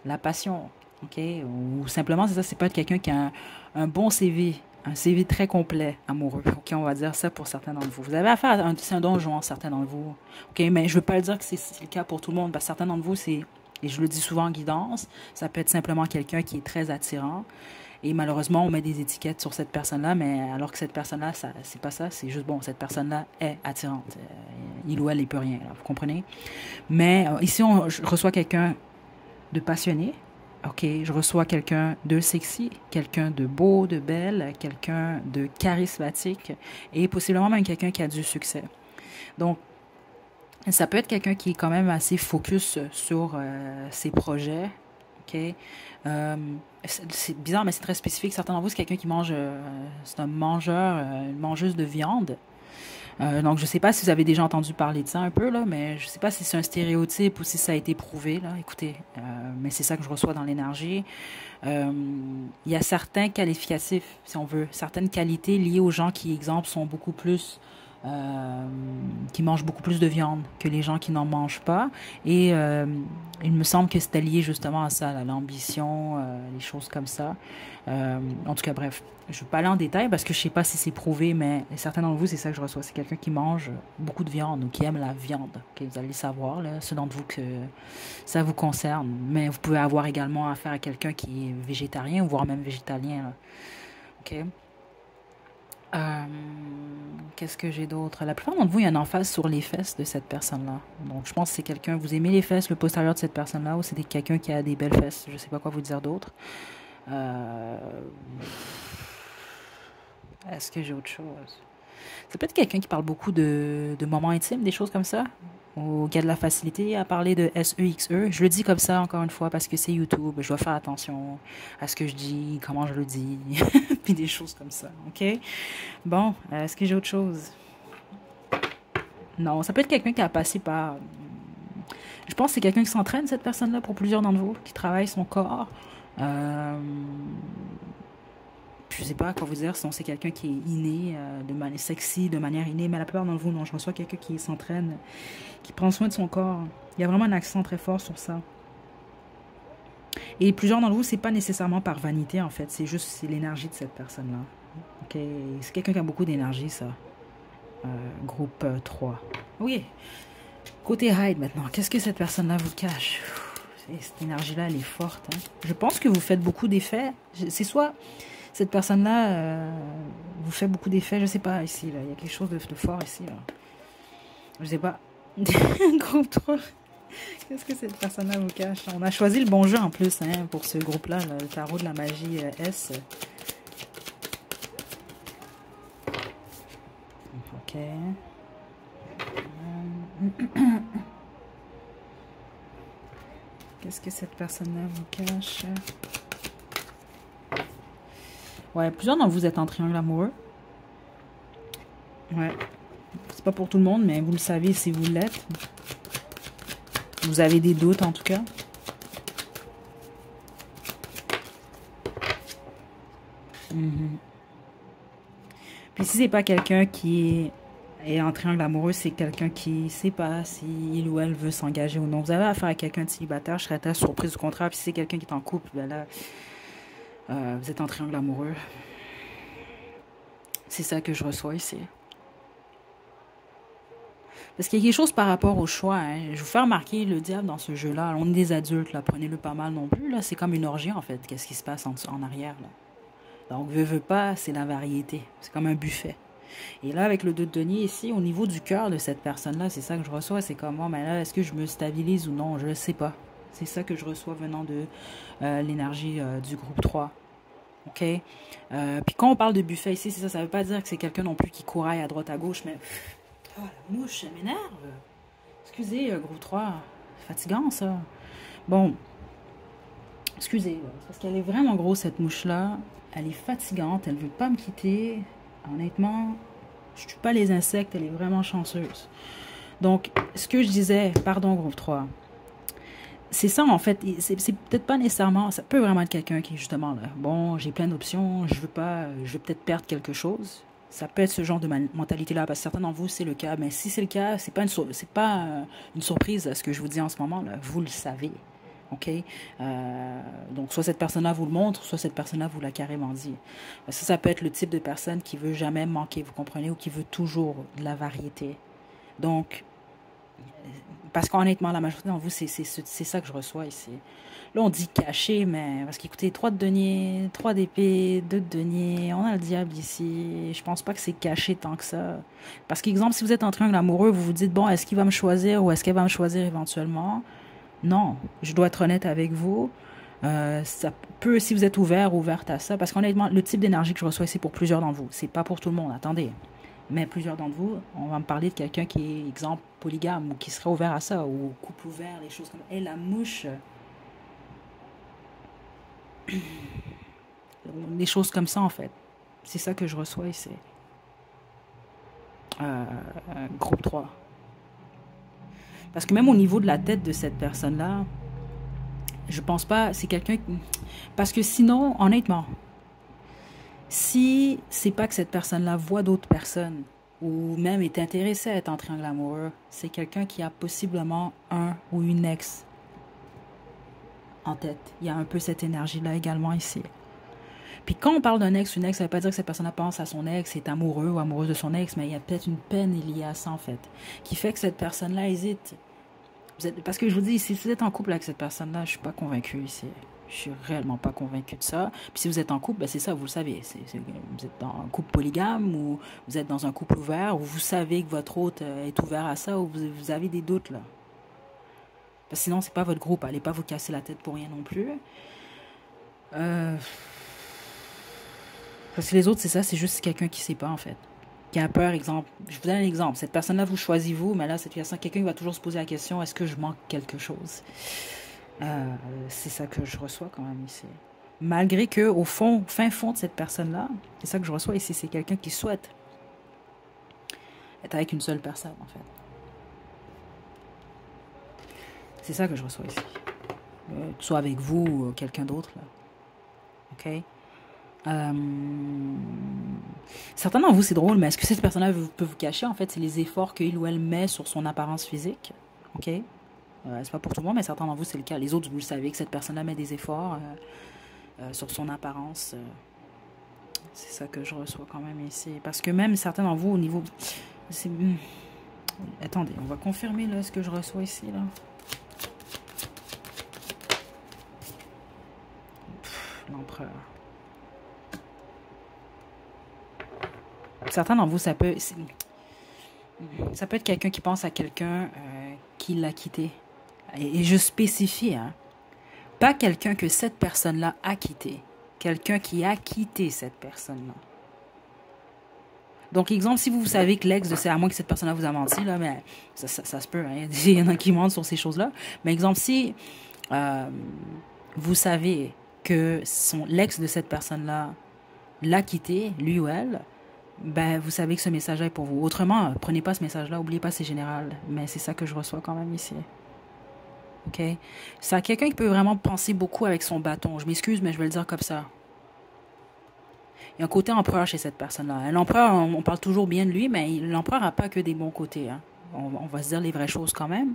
la passion. OK? Ou simplement, c'est ça, c'est pas quelqu'un qui a un bon CV. Un CV très complet, amoureux. OK, on va dire ça pour certains d'entre vous. Vous avez affaire à un donjon, certains d'entre vous. OK, mais je veux pas le dire que c'est le cas pour tout le monde. Parce que certains d'entre vous, c'est, et je le dis souvent en guidance, ça peut être simplement quelqu'un qui est très attirant. Et malheureusement, on met des étiquettes sur cette personne-là, mais alors que cette personne-là, ça, c'est pas ça. C'est juste, bon, cette personne-là est attirante. Il ou elle, il peut rien. Là, vous comprenez? Mais ici, je reçois quelqu'un de passionné. OK, je reçois quelqu'un de sexy, quelqu'un de beau, de belle, quelqu'un de charismatique et possiblement même quelqu'un qui a du succès. Donc, ça peut être quelqu'un qui est quand même assez focus sur ses projets. OK? C'est bizarre, mais c'est très spécifique. Certains d'entre vous, c'est quelqu'un qui mange, c'est un mangeur, une mangeuse de viande. Donc, je ne sais pas si vous avez déjà entendu parler de ça un peu, là, mais je ne sais pas si c'est un stéréotype ou si ça a été prouvé. Là. Écoutez, mais c'est ça que je reçois dans l'énergie. Il y a certains qualificatifs, si on veut, certaines qualités liées aux gens qui, exemple, sont beaucoup plus... qui mangent beaucoup plus de viande que les gens qui n'en mangent pas. Et il me semble que c'était lié justement à ça, à l'ambition, les choses comme ça. En tout cas, bref, je ne vais pas aller en détail parce que je ne sais pas si c'est prouvé, mais certains d'entre vous, c'est ça que je reçois. C'est quelqu'un qui mange beaucoup de viande ou qui aime la viande. Okay, vous allez le savoir, là, ceux d'entre vous que ça vous concerne. Mais vous pouvez avoir également affaire à quelqu'un qui est végétarien, voire même végétalien. Là. OK? Qu'est-ce que j'ai d'autre? La plupart d'entre vous, il y a une emphase sur les fesses de cette personne-là. Donc, je pense que c'est quelqu'un, vous aimez les fesses, le postérieur de cette personne-là, ou c'est quelqu'un qui a des belles fesses. Je sais pas quoi vous dire d'autre. Euh, Est-ce que j'ai autre chose? C'est peut-être quelqu'un qui parle beaucoup de moments intimes, des choses comme ça, ou qui a de la facilité à parler de SEXE. Je le dis comme ça, encore une fois, parce que c'est YouTube. Je dois faire attention à ce que je dis, comment je le dis, puis des choses comme ça, OK? Bon, est-ce que j'ai autre chose? Non, ça peut être quelqu'un qui a passé par... Je pense que c'est quelqu'un qui s'entraîne, cette personne-là, pour plusieurs d'entre vous, qui travaille son corps. Euh, je sais pas quoi vous dire, sinon c'est quelqu'un qui est inné, de manière sexy, de manière innée, mais la plupart d'entre vous, non, je reçois quelqu'un qui s'entraîne, qui prend soin de son corps. Il y a vraiment un accent très fort sur ça. Et plusieurs d'entre vous, c'est pas nécessairement par vanité, en fait, c'est juste, c'est l'énergie de cette personne-là. Ok, c'est quelqu'un qui a beaucoup d'énergie, ça. Groupe 3. Oui. Côté Hyde, maintenant, qu'est-ce que cette personne-là vous cache? Cette énergie-là, elle est forte. Hein? Je pense que vous faites beaucoup d'effets. C'est soit... Cette personne-là vous fait beaucoup d'effets, je sais pas, ici, là. Il y a quelque chose de fort ici, là. Je sais pas. Groupe 3. Qu'est-ce que cette personne-là vous cache? On a choisi le bon jeu, en plus, hein, pour ce groupe-là, là, le tarot de la magie S. Ok. Qu'est-ce que cette personne-là vous cache? Ouais, plusieurs d'entre vous êtes en triangle amoureux. Ouais. C'est pas pour tout le monde, mais vous le savez si vous l'êtes. Vous avez des doutes, en tout cas. Puis si c'est pas quelqu'un qui est en triangle amoureux, c'est quelqu'un qui sait pas si il ou elle veut s'engager ou non. Vous avez affaire à quelqu'un de célibataire, je serais très surprise du contraire. Puis si c'est quelqu'un qui est en couple, ben là, vous êtes en triangle amoureux. C'est ça que je reçois ici. Parce qu'il y a quelque chose par rapport au choix. Hein. Je vous fais remarquer le diable dans ce jeu-là. On est des adultes, là. Prenez-le pas mal non plus. Là, c'est comme une orgie, en fait. Qu'est-ce qui se passe en arrière, là? Donc, veux pas, c'est la variété. C'est comme un buffet. Et là, avec le 2 de denier ici, au niveau du cœur de cette personne-là, c'est ça que je reçois. C'est comme, mais là, est-ce que je me stabilise ou non? Je ne sais pas. C'est ça que je reçois venant de l'énergie du groupe 3. OK? Puis quand on parle de buffet ici, c'est ça. Ça ne veut pas dire que c'est quelqu'un non plus qui couraille à droite à gauche, mais... Oh, la mouche, ça m'énerve. Excusez, groupe 3. C'est fatigant, ça. Bon. Excusez, parce qu'elle est vraiment grosse, cette mouche-là. Elle est fatigante. Elle ne veut pas me quitter. Honnêtement, je ne tue pas les insectes. Elle est vraiment chanceuse. Donc, ce que je disais, pardon, groupe 3, c'est ça, en fait. C'est peut-être pas nécessairement... Ça peut vraiment être quelqu'un qui est justement là. Bon, j'ai plein d'options. Je veux peut-être perdre quelque chose. Ça peut être ce genre de mentalité-là, parce que certains d'entre vous, c'est le cas. Mais si c'est le cas, c'est pas une surprise, ce que je vous dis en ce moment, là. Vous le savez. OK? Donc, soit cette personne-là vous le montre, soit cette personne-là vous l'a carrément dit. Ça peut être le type de personne qui veut jamais manquer, vous comprenez, ou qui veut toujours de la variété. Donc, parce qu'honnêtement, la majorité d'entre vous, c'est ça que je reçois ici. Là, on dit caché, mais... Parce qu'écoutez, 3 de denier, 3 d'épée, 2 de denier, on a le diable ici. Je pense pas que c'est caché tant que ça. Parce qu'exemple, si vous êtes en triangle amoureux, vous vous dites, bon, est-ce qu'il va me choisir ou est-ce qu'elle va me choisir éventuellement? Non, je dois être honnête avec vous. Ça peut, si vous êtes ouverte à ça, parce qu'honnêtement, le type d'énergie que je reçois ici pour plusieurs d'entre vous, c'est pas pour tout le monde, attendez. Mais plusieurs d'entre vous, on va me parler de quelqu'un qui est, exemple, polygame ou qui serait ouvert à ça, ou couple ouvert, les choses comme ça. Et la mouche... Des choses comme ça, en fait. C'est ça que je reçois ici. Groupe 3. Parce que même au niveau de la tête de cette personne-là, je pense pas, c'est quelqu'un... Parce que sinon, honnêtement, si c'est pas que cette personne-là voit d'autres personnes, ou même est intéressée à être en triangle amoureux, c'est quelqu'un qui a possiblement un ou une ex en tête. Il y a un peu cette énergie-là également ici. Puis quand on parle d'un ex, une ex, ça ne veut pas dire que cette personne pense à son ex, est amoureux ou amoureuse de son ex, mais il y a peut-être une peine liée à ça, en fait, qui fait que cette personne-là hésite. Parce que je vous dis, si vous êtes en couple avec cette personne-là, je ne suis pas convaincue ici. Je suis réellement pas convaincue de ça. Puis si vous êtes en couple, ben c'est ça, vous le savez. Vous êtes dans un couple polygame ou vous êtes dans un couple ouvert ou vous savez que votre hôte est ouvert à ça ou vous avez des doutes là. Parce que sinon, c'est pas votre groupe. Allez pas vous casser la tête pour rien non plus. Parce que les autres, c'est ça, c'est juste quelqu'un qui sait pas en fait. Qui a peur, exemple. Je vous donne un exemple. Cette personne-là, vous choisissez vous, mais là, cette personne, quelqu'un va toujours se poser la question, est-ce que je manque quelque chose? C'est ça que je reçois quand même ici. Malgré que, au fond, fin fond de cette personne-là, c'est ça que je reçois ici, c'est quelqu'un qui souhaite être avec une seule personne, en fait. C'est ça que je reçois ici. Soit avec vous ou quelqu'un d'autre, là. OK? Certains d'entre vous, c'est drôle, mais est-ce que cette personne-là peut vous cacher? En fait, c'est les efforts qu'il ou elle met sur son apparence physique. OK? C'est pas pour tout le monde, mais certains d'entre vous, c'est le cas. Les autres, vous le savez que cette personne-là met des efforts sur son apparence. C'est ça que je reçois quand même ici. Parce que même certains d'entre vous, au niveau... Attendez, on va confirmer là ce que je reçois ici, là. L'empereur. Certains d'entre vous, ça peut être quelqu'un qui pense à quelqu'un qui l'a quitté. Et je spécifie, hein, pas quelqu'un que cette personne-là a quitté. Quelqu'un qui a quitté cette personne-là. Donc, exemple, si vous savez que l'ex de c'est à moins que cette personne-là vous a menti, là, mais ça se peut, hein, il y en a qui mentent sur ces choses-là. Mais exemple, si vous savez que l'ex de cette personne-là l'a quitté, lui ou elle, ben, vous savez que ce message-là est pour vous. Autrement, prenez pas ce message-là, oubliez pas, c'est général. Mais c'est ça que je reçois quand même ici. OK? C'est quelqu'un qui peut vraiment penser beaucoup avec son bâton. Je m'excuse, mais je vais le dire comme ça. Il y a un côté empereur chez cette personne-là. L'empereur, on parle toujours bien de lui, mais l'empereur n'a pas que des bons côtés. Hein. On va se dire les vraies choses quand même.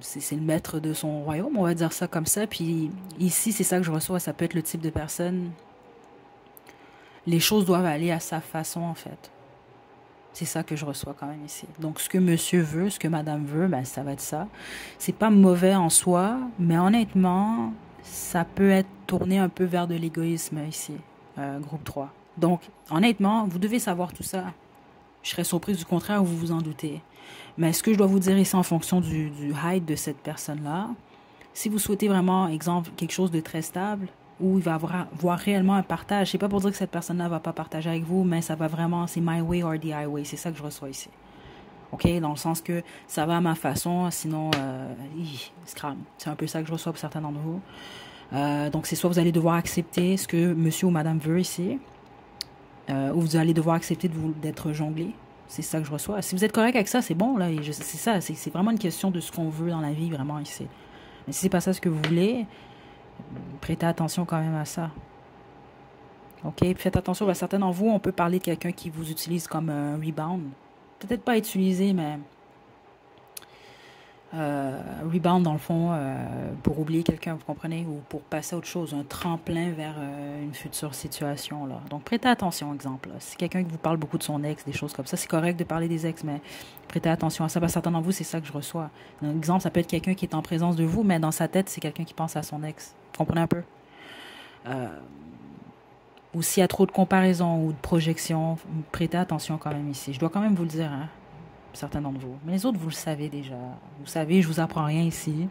C'est le maître de son royaume, on va dire ça comme ça. Puis ici, c'est ça que je reçois. Ça peut être le type de personne... Les choses doivent aller à sa façon, en fait. C'est ça que je reçois quand même ici. Donc, ce que monsieur veut, ce que madame veut, ben, ça va être ça. C'est pas mauvais en soi, mais honnêtement, ça peut être tourné un peu vers de l'égoïsme ici, groupe 3. Donc, honnêtement, vous devez savoir tout ça. Je serais surprise du contraire, vous vous en doutez. Mais ce que je dois vous dire ici en fonction du height de cette personne-là, si vous souhaitez vraiment, exemple, quelque chose de très stable, où il va avoir réellement un partage. C'est pas pour dire que cette personne-là va pas partager avec vous, mais ça va vraiment, c'est my way or the highway. C'est ça que je reçois ici. OK? Dans le sens que ça va à ma façon, sinon, scram. C'est un peu ça que je reçois pour certains d'entre vous. Donc, c'est soit vous allez devoir accepter ce que monsieur ou madame veut ici, ou vous allez devoir accepter d'être jonglé. C'est ça que je reçois. Si vous êtes correct avec ça, c'est bon, là. C'est ça, c'est vraiment une question de ce qu'on veut dans la vie, vraiment, ici. Mais si c'est pas ça ce que vous voulez, prêtez attention quand même à ça. OK? Puis faites attention, à certains d'entre vous, on peut parler de quelqu'un qui vous utilise comme un rebound. Peut-être pas utilisé, mais rebound dans le fond pour oublier quelqu'un, vous comprenez? Ou pour passer à autre chose, un tremplin vers une future situation, là. Donc prêtez attention, exemple. Là. Si quelqu'un qui vous parle beaucoup de son ex, des choses comme ça, c'est correct de parler des ex, mais prêtez attention à ça. Parce que certains d'entre vous, c'est ça que je reçois. Un exemple, ça peut être quelqu'un qui est en présence de vous, mais dans sa tête, c'est quelqu'un qui pense à son ex. Vous comprenez un peu? Ou s'il y a trop de comparaisons ou de projections, prêtez attention quand même ici. Je dois quand même vous le dire, hein, certains d'entre vous. Mais les autres, vous le savez déjà. Vous savez, je vous apprends rien ici.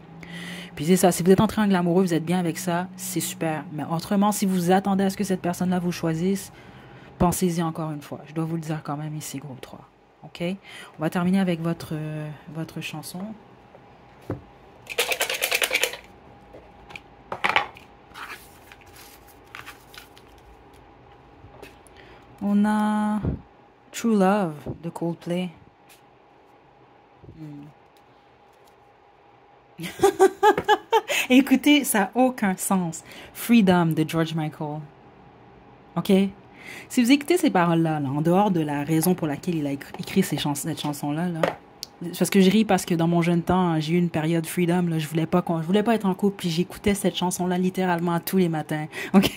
Puis c'est ça, si vous êtes en triangle amoureux, vous êtes bien avec ça, c'est super. Mais autrement, si vous attendez à ce que cette personne-là vous choisisse, pensez-y encore une fois. Je dois vous le dire quand même ici, groupe 3. OK? On va terminer avec votre chanson. On a True Love de Coldplay. Écoutez, ça n'a aucun sens. Freedom de George Michael. OK? Si vous écoutez ces paroles-là, là, en dehors de la raison pour laquelle il a écrit cette chanson-là, là, parce que je ris parce que dans mon jeune temps, j'ai eu une période freedom, là, je voulais pas être en couple, puis j'écoutais cette chanson-là littéralement tous les matins. OK?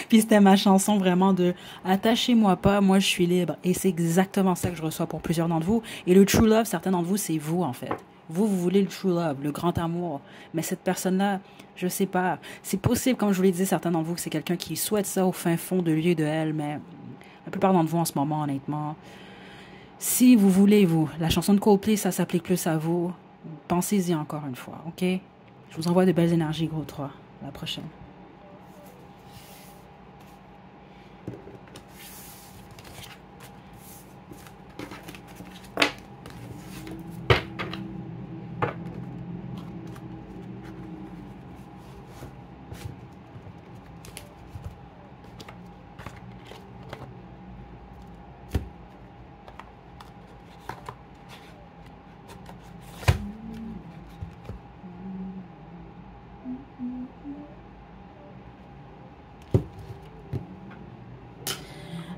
Puis c'était ma chanson vraiment de attachez-moi pas, moi je suis libre. Et c'est exactement ça que je reçois pour plusieurs d'entre vous. Et le true love, certains d'entre vous, c'est vous en fait. Vous voulez le true love, le grand amour. Mais cette personne-là, je sais pas. C'est possible, comme je vous l'ai dit, certains d'entre vous, que c'est quelqu'un qui souhaite ça au fin fond de lui et de elle, mais la plupart d'entre vous en ce moment, honnêtement, si vous voulez, vous, la chanson de Coldplay, ça s'applique plus à vous, pensez-y encore une fois, ok? Je vous envoie de belles énergies, gros 3. À la prochaine.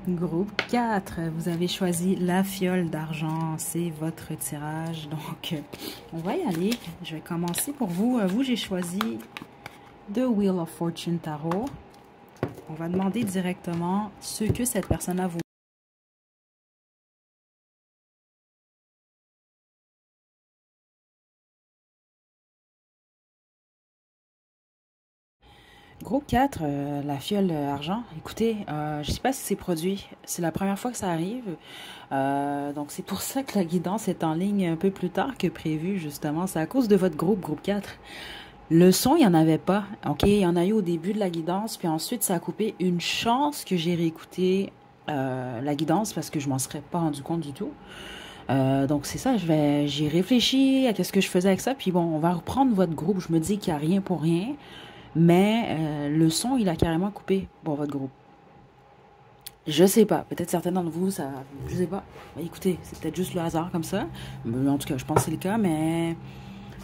Groupe 4, vous avez choisi la fiole d'argent, c'est votre tirage, donc on va y aller. Je vais commencer pour vous. Vous, j'ai choisi The Wheel of Fortune Tarot. On va demander directement ce que cette personne a vous. Groupe 4, la fiole argent. Écoutez, je ne sais pas si c'est produit. C'est la première fois que ça arrive. Donc, c'est pour ça que la guidance est en ligne un peu plus tard que prévu, justement. C'est à cause de votre groupe 4. Le son, il n'y en avait pas. OK, il y en a eu au début de la guidance, puis ensuite, ça a coupé. Une chance que j'ai réécouté la guidance parce que je m'en serais pas rendu compte du tout. Donc, c'est ça, j'ai réfléchi à qu'est-ce que je faisais avec ça. Puis bon, on va reprendre votre groupe. Je me dis qu'il n'y a rien pour rien. Mais le son, il a carrément coupé pour votre groupe. Je sais pas. Peut-être certains d'entre vous, ça... Je sais pas. Bah, écoutez, c'est peut-être juste le hasard comme ça. Mais en tout cas, je pense que c'est le cas, mais...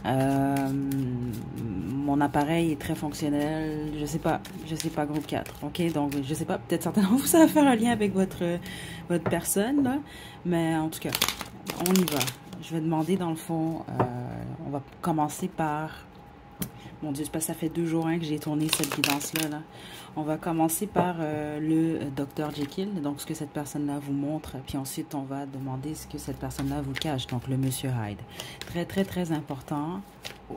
mon appareil est très fonctionnel. Je sais pas. Je sais pas, groupe 4. OK? Donc, je sais pas. Peut-être certains d'entre vous, ça va faire un lien avec votre personne, là. Mais en tout cas, on y va. Je vais demander, dans le fond... on va commencer par... Mon Dieu, c'est parce que ça fait 2 jours que j'ai tourné cette guidance-là. Là. On va commencer par le Dr. Jekyll, donc ce que cette personne-là vous montre. Puis ensuite, on va demander ce que cette personne-là vous cache, donc le Monsieur Hyde. Très, très, très important.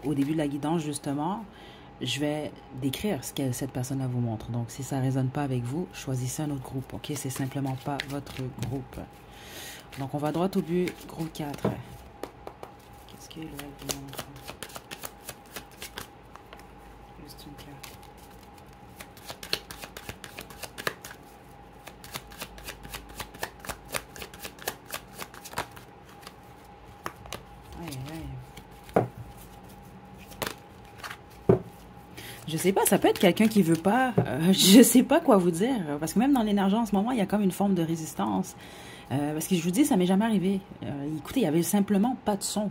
Au début de la guidance, justement, je vais décrire ce que cette personne-là vous montre. Donc, si ça ne résonne pas avec vous, choisissez un autre groupe. OK? C'est simplement pas votre groupe. Donc, on va droit au but. Groupe 4. Qu'est-ce que là vous montre? Je sais pas, ça peut être quelqu'un qui veut pas, je sais pas quoi vous dire, parce que même dans l'énergie en ce moment, il y a comme une forme de résistance. Parce que je vous dis, ça m'est jamais arrivé. Écoutez, il y avait simplement pas de son.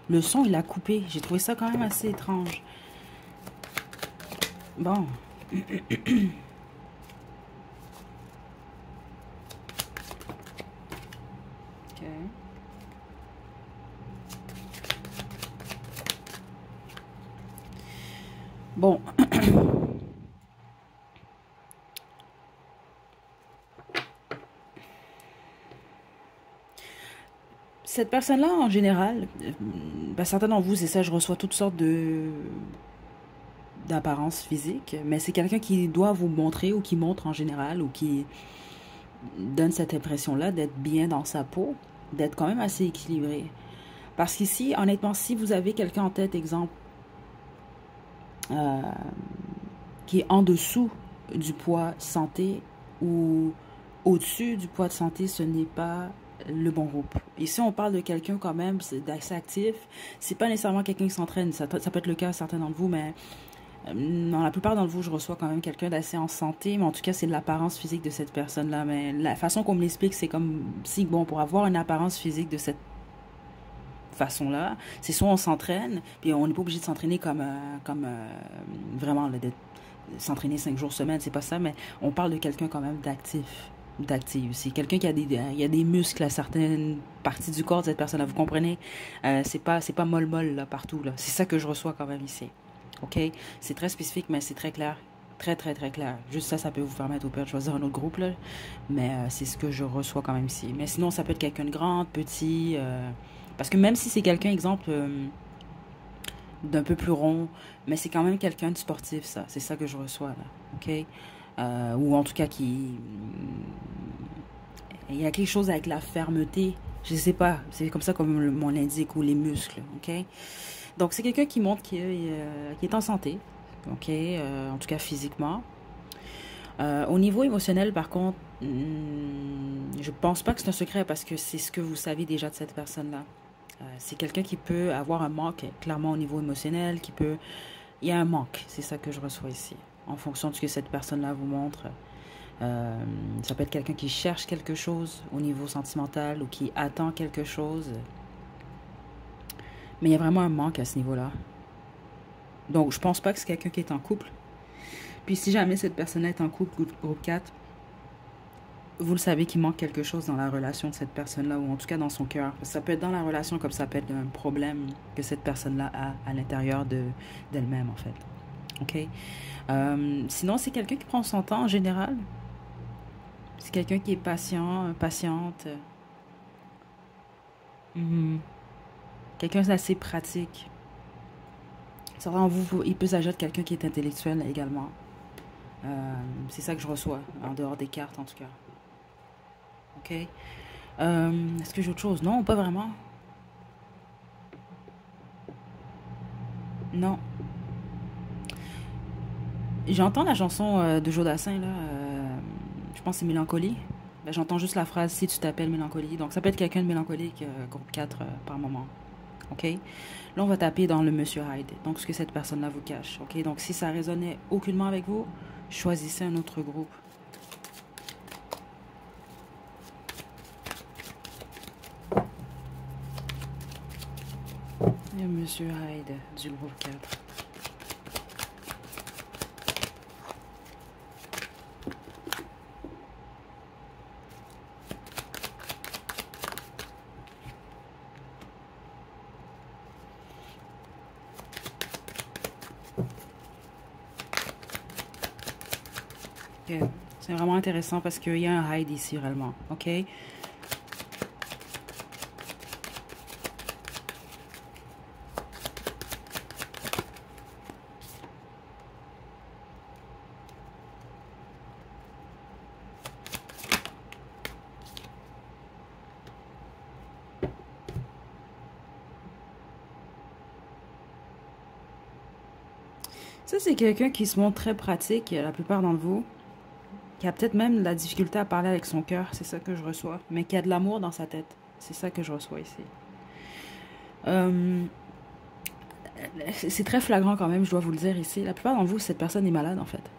Le son, il a coupé. J'ai trouvé ça quand même assez étrange. Bon. Ok. Bon. Cette personne-là, en général, ben, certains d'entre vous, c'est ça, je reçois toutes sortes d'apparence physique, mais c'est quelqu'un qui doit vous montrer ou qui montre en général ou qui donne cette impression-là d'être bien dans sa peau, d'être quand même assez équilibré. Parce qu'ici, honnêtement, si vous avez quelqu'un en tête, exemple, qui est en dessous du poids santé ou au-dessus du poids de santé, ce n'est pas le bon groupe. Ici, on parle de quelqu'un quand même d'assez actif. C'est pas nécessairement quelqu'un qui s'entraîne. Ça peut être le cas à certains d'entre vous, mais dans la plupart d'entre vous, je reçois quand même quelqu'un d'assez en santé. Mais en tout cas, c'est de l'apparence physique de cette personne-là. Mais la façon qu'on me l'explique, c'est comme si, bon, pour avoir une apparence physique de cette façon-là, c'est soit on s'entraîne, puis on n'est pas obligé de s'entraîner comme vraiment s'entraîner 5 jours semaine, c'est pas ça, mais on parle de quelqu'un quand même d'actif. C'est quelqu'un qui a il y a des muscles à certaines parties du corps de cette personne-là, vous comprenez? C'est pas molle là, partout, là. C'est ça que je reçois quand même ici. OK? C'est très spécifique, mais c'est très clair. Très, très, très clair. Juste ça, ça peut vous permettre au pire de choisir un autre groupe, là. Mais c'est ce que je reçois quand même ici. Mais sinon, ça peut être quelqu'un de grand, petit, Parce que même si c'est quelqu'un, exemple, d'un peu plus rond, mais c'est quand même quelqu'un de sportif, ça. C'est ça que je reçois, là. OK? Ou en tout cas qui... Il y a quelque chose avec la fermeté. Je sais pas. C'est comme ça comme mon l'indique, ou les muscles. OK? Donc, c'est quelqu'un qui montre qu'il est en santé. OK? En tout cas, physiquement. Au niveau émotionnel, par contre, je pense pas que c'est un secret parce que c'est ce que vous savez déjà de cette personne-là. C'est quelqu'un qui peut avoir un manque, clairement, au niveau émotionnel, qui peut... Il y a un manque, c'est ça que je reçois ici. En fonction de ce que cette personne-là vous montre. Ça peut être quelqu'un qui cherche quelque chose au niveau sentimental ou qui attend quelque chose. Mais il y a vraiment un manque à ce niveau-là. Donc, je pense pas que c'est quelqu'un qui est en couple. Puis si jamais cette personne-là est en couple, groupe 4, vous le savez qu'il manque quelque chose dans la relation de cette personne-là, ou en tout cas dans son cœur. Ça peut être dans la relation comme ça peut être un problème que cette personne-là a à l'intérieur d'elle-même, en fait. OK? Sinon, c'est quelqu'un qui prend son temps en général. C'est quelqu'un qui est patient, patiente. Mhm. Quelqu'un d'assez pratique. Certains vous, il peut s'agir de quelqu'un qui est intellectuel également. C'est ça que je reçois, en dehors des cartes en tout cas. OK? Est-ce que j'ai autre chose? Non, pas vraiment. Non. J'entends la chanson de Jodassin, là. Je pense que c'est Mélancolie. Ben, j'entends juste la phrase si tu t'appelles Mélancolie. Donc, ça peut être quelqu'un de mélancolique, groupe 4 par moment. OK? Là, on va taper dans le Monsieur Hyde. Donc, ce que cette personne-là vous cache. OK? Donc, si ça résonnait aucunement avec vous, choisissez un autre groupe. Le Monsieur Hyde du groupe 4. OK. C'est vraiment intéressant parce qu'il y a un Hyde ici, réellement. OK? Ça, c'est quelqu'un qui se montre très pratique, la plupart d'entre vous, qui a peut-être même de la difficulté à parler avec son cœur, c'est ça que je reçois, mais qui a de l'amour dans sa tête. C'est ça que je reçois ici. Euh, c'est très flagrant quand même, je dois vous le dire ici. La plupart d'entre vous, cette personne est malade en fait.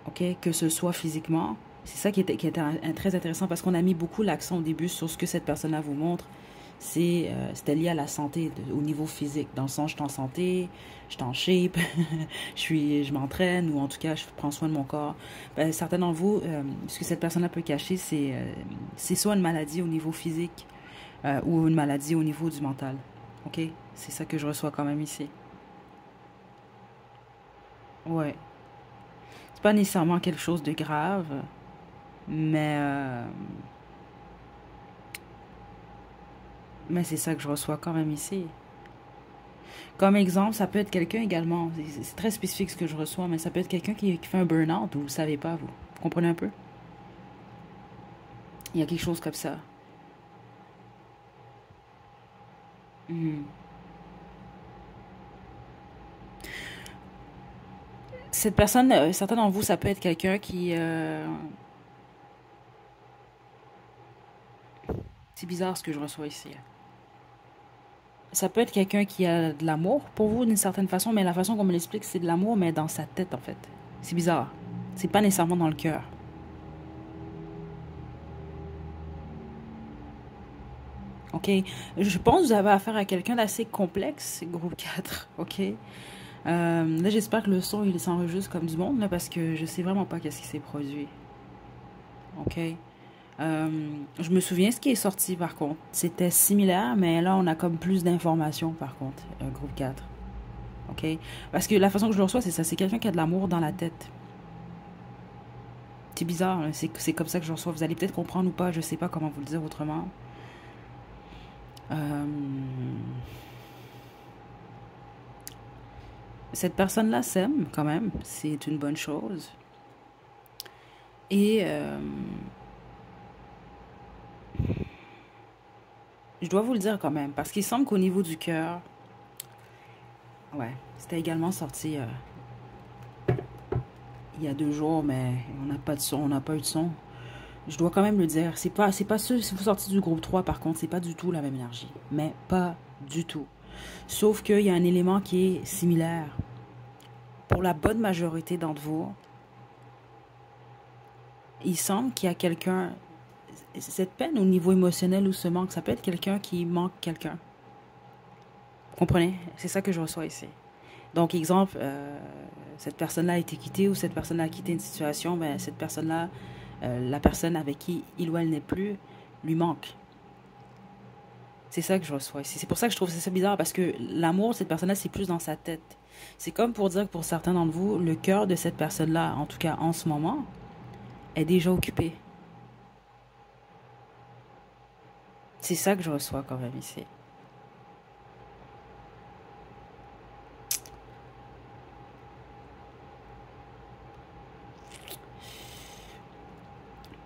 OK? Que ce soit physiquement. C'est ça qui était très intéressant parce qu'on a mis beaucoup l'accent au début sur ce que cette personne-là vous montre. C'était lié à la santé, au niveau physique. Dans le sens, je suis en santé, je suis en shape, je m'entraîne ou en tout cas, je prends soin de mon corps. Ben, certains d'entre vous, ce que cette personne-là peut cacher, c'est soit une maladie au niveau physique ou une maladie au niveau du mental. OK? C'est ça que je reçois quand même ici. Ouais. C'est pas nécessairement quelque chose de grave, mais, mais c'est ça que je reçois quand même ici. Comme exemple, ça peut être quelqu'un également, c'est très spécifique ce que je reçois, mais ça peut être quelqu'un qui fait un burn-out, vous ne savez pas, vous. Vous comprenez un peu? Il y a quelque chose comme ça. Mhm. Cette personne, certains d'entre vous, ça peut être quelqu'un qui... c'est bizarre ce que je reçois ici. Ça peut être quelqu'un qui a de l'amour pour vous d'une certaine façon, mais la façon qu'on me l'explique, c'est de l'amour, mais dans sa tête, en fait. C'est bizarre. C'est pas nécessairement dans le cœur. OK? Je pense que vous avez affaire à quelqu'un d'assez complexe, groupe 4. OK? Là, j'espère que le son, il s'enregistre comme du monde, là, parce que je sais vraiment pas qu'est-ce qui s'est produit. OK? Je me souviens ce qui est sorti, par contre. C'était similaire, mais là, on a comme plus d'informations, par contre, groupe 4. OK? Parce que la façon que je le reçois, c'est ça. C'est quelqu'un qui a de l'amour dans la tête. C'est bizarre, hein, c'est comme ça que je le reçois. Vous allez peut-être comprendre ou pas, je sais pas comment vous le dire autrement. Euh, cette personne-là s'aime quand même, c'est une bonne chose. Et je dois vous le dire quand même, parce qu'il semble qu'au niveau du cœur, ouais, c'était également sorti il y a 2 jours, mais on n'a pas de son, on n'a pas eu de son. Je dois quand même le dire. C'est pas sûr, si vous sortez du groupe 3, par contre, c'est pas du tout la même énergie. Mais pas du tout. Sauf qu'il y a un élément qui est similaire. Pour la bonne majorité d'entre vous, il semble qu'il y a quelqu'un, cette peine au niveau émotionnel ou ce manque, ça peut être quelqu'un qui manque quelqu'un. Vous comprenez? C'est ça que je reçois ici. Donc, exemple, cette personne-là a été quittée ou cette personne-là a quitté une situation, ben, cette personne-là, la personne avec qui il ou elle n'est plus, lui manque. C'est ça que je reçois ici. C'est pour ça que je trouve ça bizarre, parce que l'amour de cette personne-là, c'est plus dans sa tête. C'est comme pour dire que pour certains d'entre vous, le cœur de cette personne-là, en tout cas en ce moment, est déjà occupé. C'est ça que je reçois quand même ici.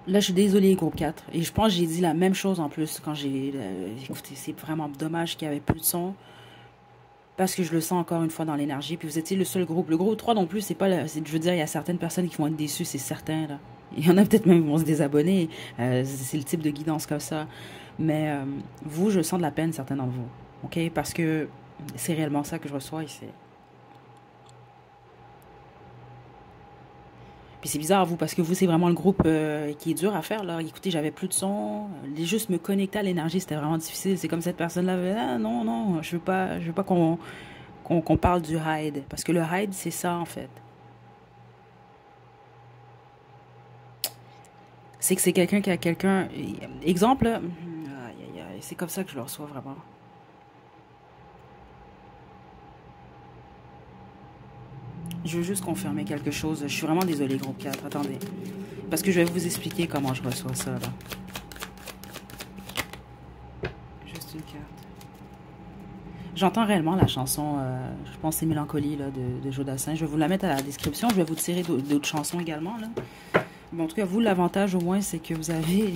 Là, je suis désolée, groupe 4. Et je pense que j'ai dit la même chose en plus quand j'ai... écoutez, c'est vraiment dommage qu'il n'y avait plus de son. Parce que je le sens encore une fois dans l'énergie. Puis vous étiez le seul groupe. Le groupe 3 non plus, c'est pas... je veux dire, il y a certaines personnes qui vont être déçues, c'est certain, là. Il y en a peut-être même qui vont se désabonner. C'est le type de guidance comme ça. Mais vous, je sens de la peine, certains d'entre vous. OK? Parce que c'est réellement ça que je reçois ici. Puis c'est bizarre, vous, parce que vous, c'est vraiment le groupe qui est dur à faire, là. Écoutez, j'avais plus de son. Juste me connecter à l'énergie, c'était vraiment difficile. C'est comme cette personne-là, ah, non, non, je veux pas qu'on parle du hide. Parce que le hide, c'est ça, en fait. C'est que c'est quelqu'un qui a quelqu'un... Exemple, là, aïe, aïe, aïe, c'est comme ça que je le reçois, vraiment. Je veux juste confirmer quelque chose. Je suis vraiment désolée, groupe 4. Attendez. Parce que je vais vous expliquer comment je reçois ça, là. Juste une carte. J'entends réellement la chanson, je pense que c'est Mélancolie là, de Jodassin. Je vais vous la mettre à la description. Je vais vous tirer d'autres chansons également. Là. Mais en tout cas, vous, l'avantage au moins, c'est que vous avez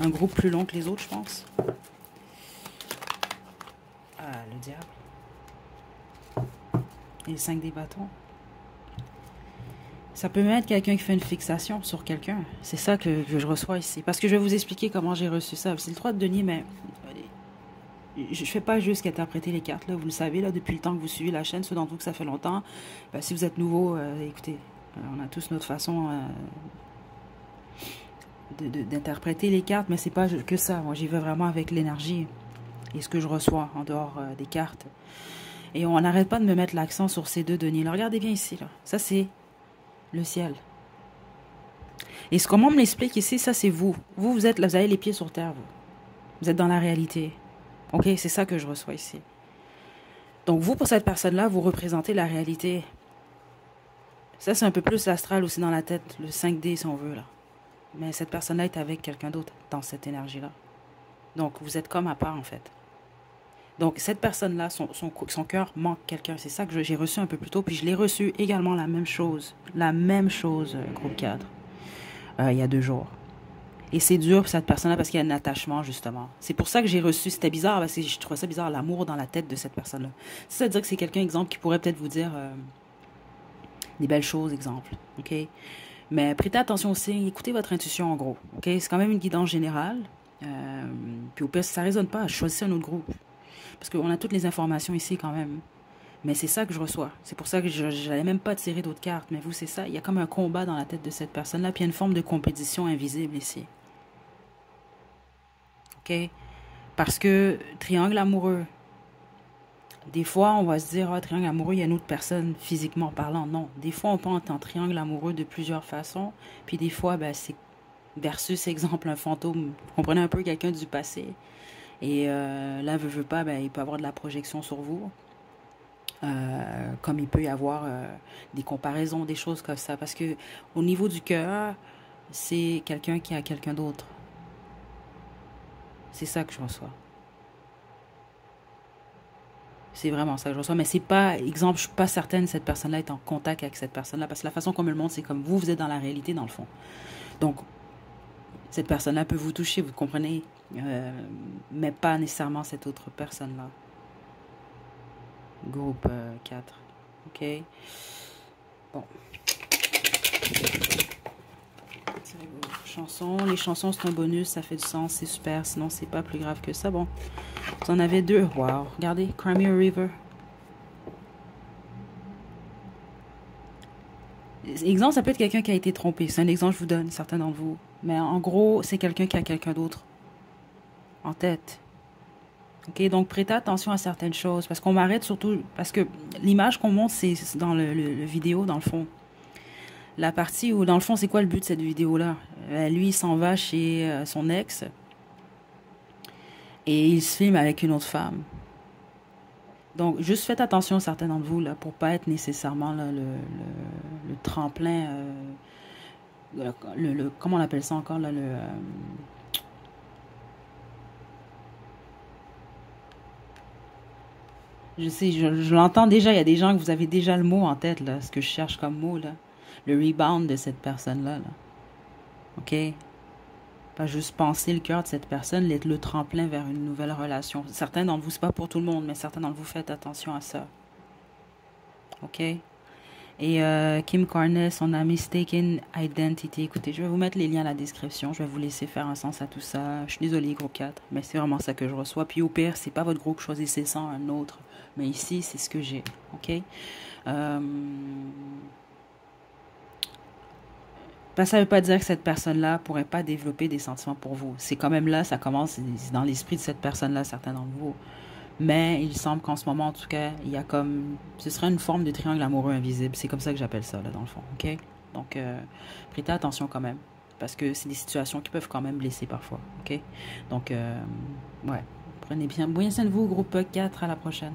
un groupe plus long que les autres, je pense. Ah, le diable. Et 5 des bâtons. Ça peut même être quelqu'un qui fait une fixation sur quelqu'un. C'est ça que je reçois ici. Parce que je vais vous expliquer comment j'ai reçu ça. C'est le 3 de denier, mais je ne fais pas juste qu'interpréter les cartes. Là. Vous le savez, là, depuis le temps que vous suivez la chaîne, ceux d'entre vous que ça fait longtemps. Ben, si vous êtes nouveau, écoutez, on a tous notre façon d'interpréter les cartes, mais c'est pas que ça. Moi, j'y vais vraiment avec l'énergie et ce que je reçois en dehors des cartes. Et on n'arrête pas de me mettre l'accent sur ces deux deniers. Là, regardez bien ici. Là. Ça, c'est le ciel. Et ce comment on me l'explique ici, ça, c'est vous. Vous êtes là, vous avez les pieds sur terre, vous. Vous êtes dans la réalité. OK, c'est ça que je reçois ici. Donc, vous, pour cette personne-là, vous représentez la réalité. Ça, c'est un peu plus l'astral aussi dans la tête, le 5D, si on veut, là. Mais cette personne-là est avec quelqu'un d'autre dans cette énergie-là. Donc, vous êtes comme à part, en fait. Donc, cette personne-là, son cœur manque quelqu'un. C'est ça que j'ai reçu un peu plus tôt. Puis, je l'ai reçu également la même chose. La même chose, groupe 4, il y a 2 jours. Et c'est dur pour cette personne-là parce qu'il y a un attachement, justement. C'est pour ça que j'ai reçu. C'était bizarre parce que je trouvais ça bizarre, l'amour dans la tête de cette personne-là. C'est-à-dire que c'est quelqu'un, exemple, qui pourrait peut-être vous dire des belles choses, exemple. OK? Mais prêtez attention aussi, écoutez votre intuition, en gros. OK? C'est quand même une guidance générale. Puis au pire, si ça ne résonne pas, choisissez un autre groupe. Parce qu'on a toutes les informations ici, quand même. Mais c'est ça que je reçois. C'est pour ça que je n'allais même pas tirer d'autres cartes. Mais vous, c'est ça. Il y a comme un combat dans la tête de cette personne-là. Puis il y a une forme de compétition invisible ici. OK? Parce que triangle amoureux, des fois, on va se dire, ah, triangle amoureux, il y a une autre personne physiquement parlant. Non. Des fois, on peut entendre triangle amoureux de plusieurs façons. Puis des fois, ben, c'est versus, exemple, un fantôme. Vous comprenez un peu quelqu'un du passé. Et là, veut pas, ben, il peut avoir de la projection sur vous. Comme il peut y avoir des comparaisons, des choses comme ça. Parce que au niveau du cœur, c'est quelqu'un qui a quelqu'un d'autre. C'est ça que je reçois. C'est vraiment ça que je reçois. Mais c'est pas, exemple, je suis pas certaine que cette personne-là est en contact avec cette personne-là. Parce que la façon qu'on me le montre, c'est comme vous, vous êtes dans la réalité, dans le fond. Donc, cette personne-là peut vous toucher, vous comprenez, mais pas nécessairement cette autre personne-là. Groupe 4. OK. Bon. Chansons. Les chansons, c'est un bonus, ça fait du sens, c'est super. Sinon, c'est pas plus grave que ça. Bon. Vous en avez deux. Wow. Regardez, Crimea River. Exemple, ça peut être quelqu'un qui a été trompé. C'est un exemple que je vous donne, certains d'entre vous. Mais en gros, c'est quelqu'un qui a quelqu'un d'autre en tête. OK, donc prêtez attention à certaines choses. Parce qu'on m'arrête surtout... Parce que l'image qu'on montre, c'est dans le vidéo, dans le fond. La partie où, dans le fond, c'est quoi le but de cette vidéo-là? Lui, il s'en va chez son ex. Et il se filme avec une autre femme. Donc, juste faites attention, certains d'entre vous, là, pour pas être nécessairement là, le tremplin... comment on appelle ça encore, là, je sais, je l'entends déjà, il y a des gens que vous avez déjà le mot en tête, là, ce que je cherche comme mot, là. Le rebound de cette personne-là, là. OK? Pas juste penser le cœur de cette personne, le tremplin vers une nouvelle relation. Certains d'entre vous, c'est pas pour tout le monde, mais certains d'entre vous, faites attention à ça. OK? Et Kim Carnes, on a Mistaken Identity. Écoutez, je vais vous mettre les liens à la description. Je vais vous laisser faire un sens à tout ça. Je suis désolée, groupe 4, mais c'est vraiment ça que je reçois. Puis au pire, c'est pas votre groupe, choisissez ça, un autre. Mais ici, c'est ce que j'ai. OK? Ça ne veut pas dire que cette personne-là pourrait pas développer des sentiments pour vous. C'est quand même là, ça commence dans l'esprit de cette personne-là, certains d'entre vous. Mais il semble qu'en ce moment, en tout cas, il y a comme... Ce serait une forme de triangle amoureux invisible. C'est comme ça que j'appelle ça, là, dans le fond. OK? Donc, prêtez attention quand même. Parce que c'est des situations qui peuvent quand même blesser parfois. OK? Donc, ouais. Prenez bien soin de vous, groupe 4. À la prochaine.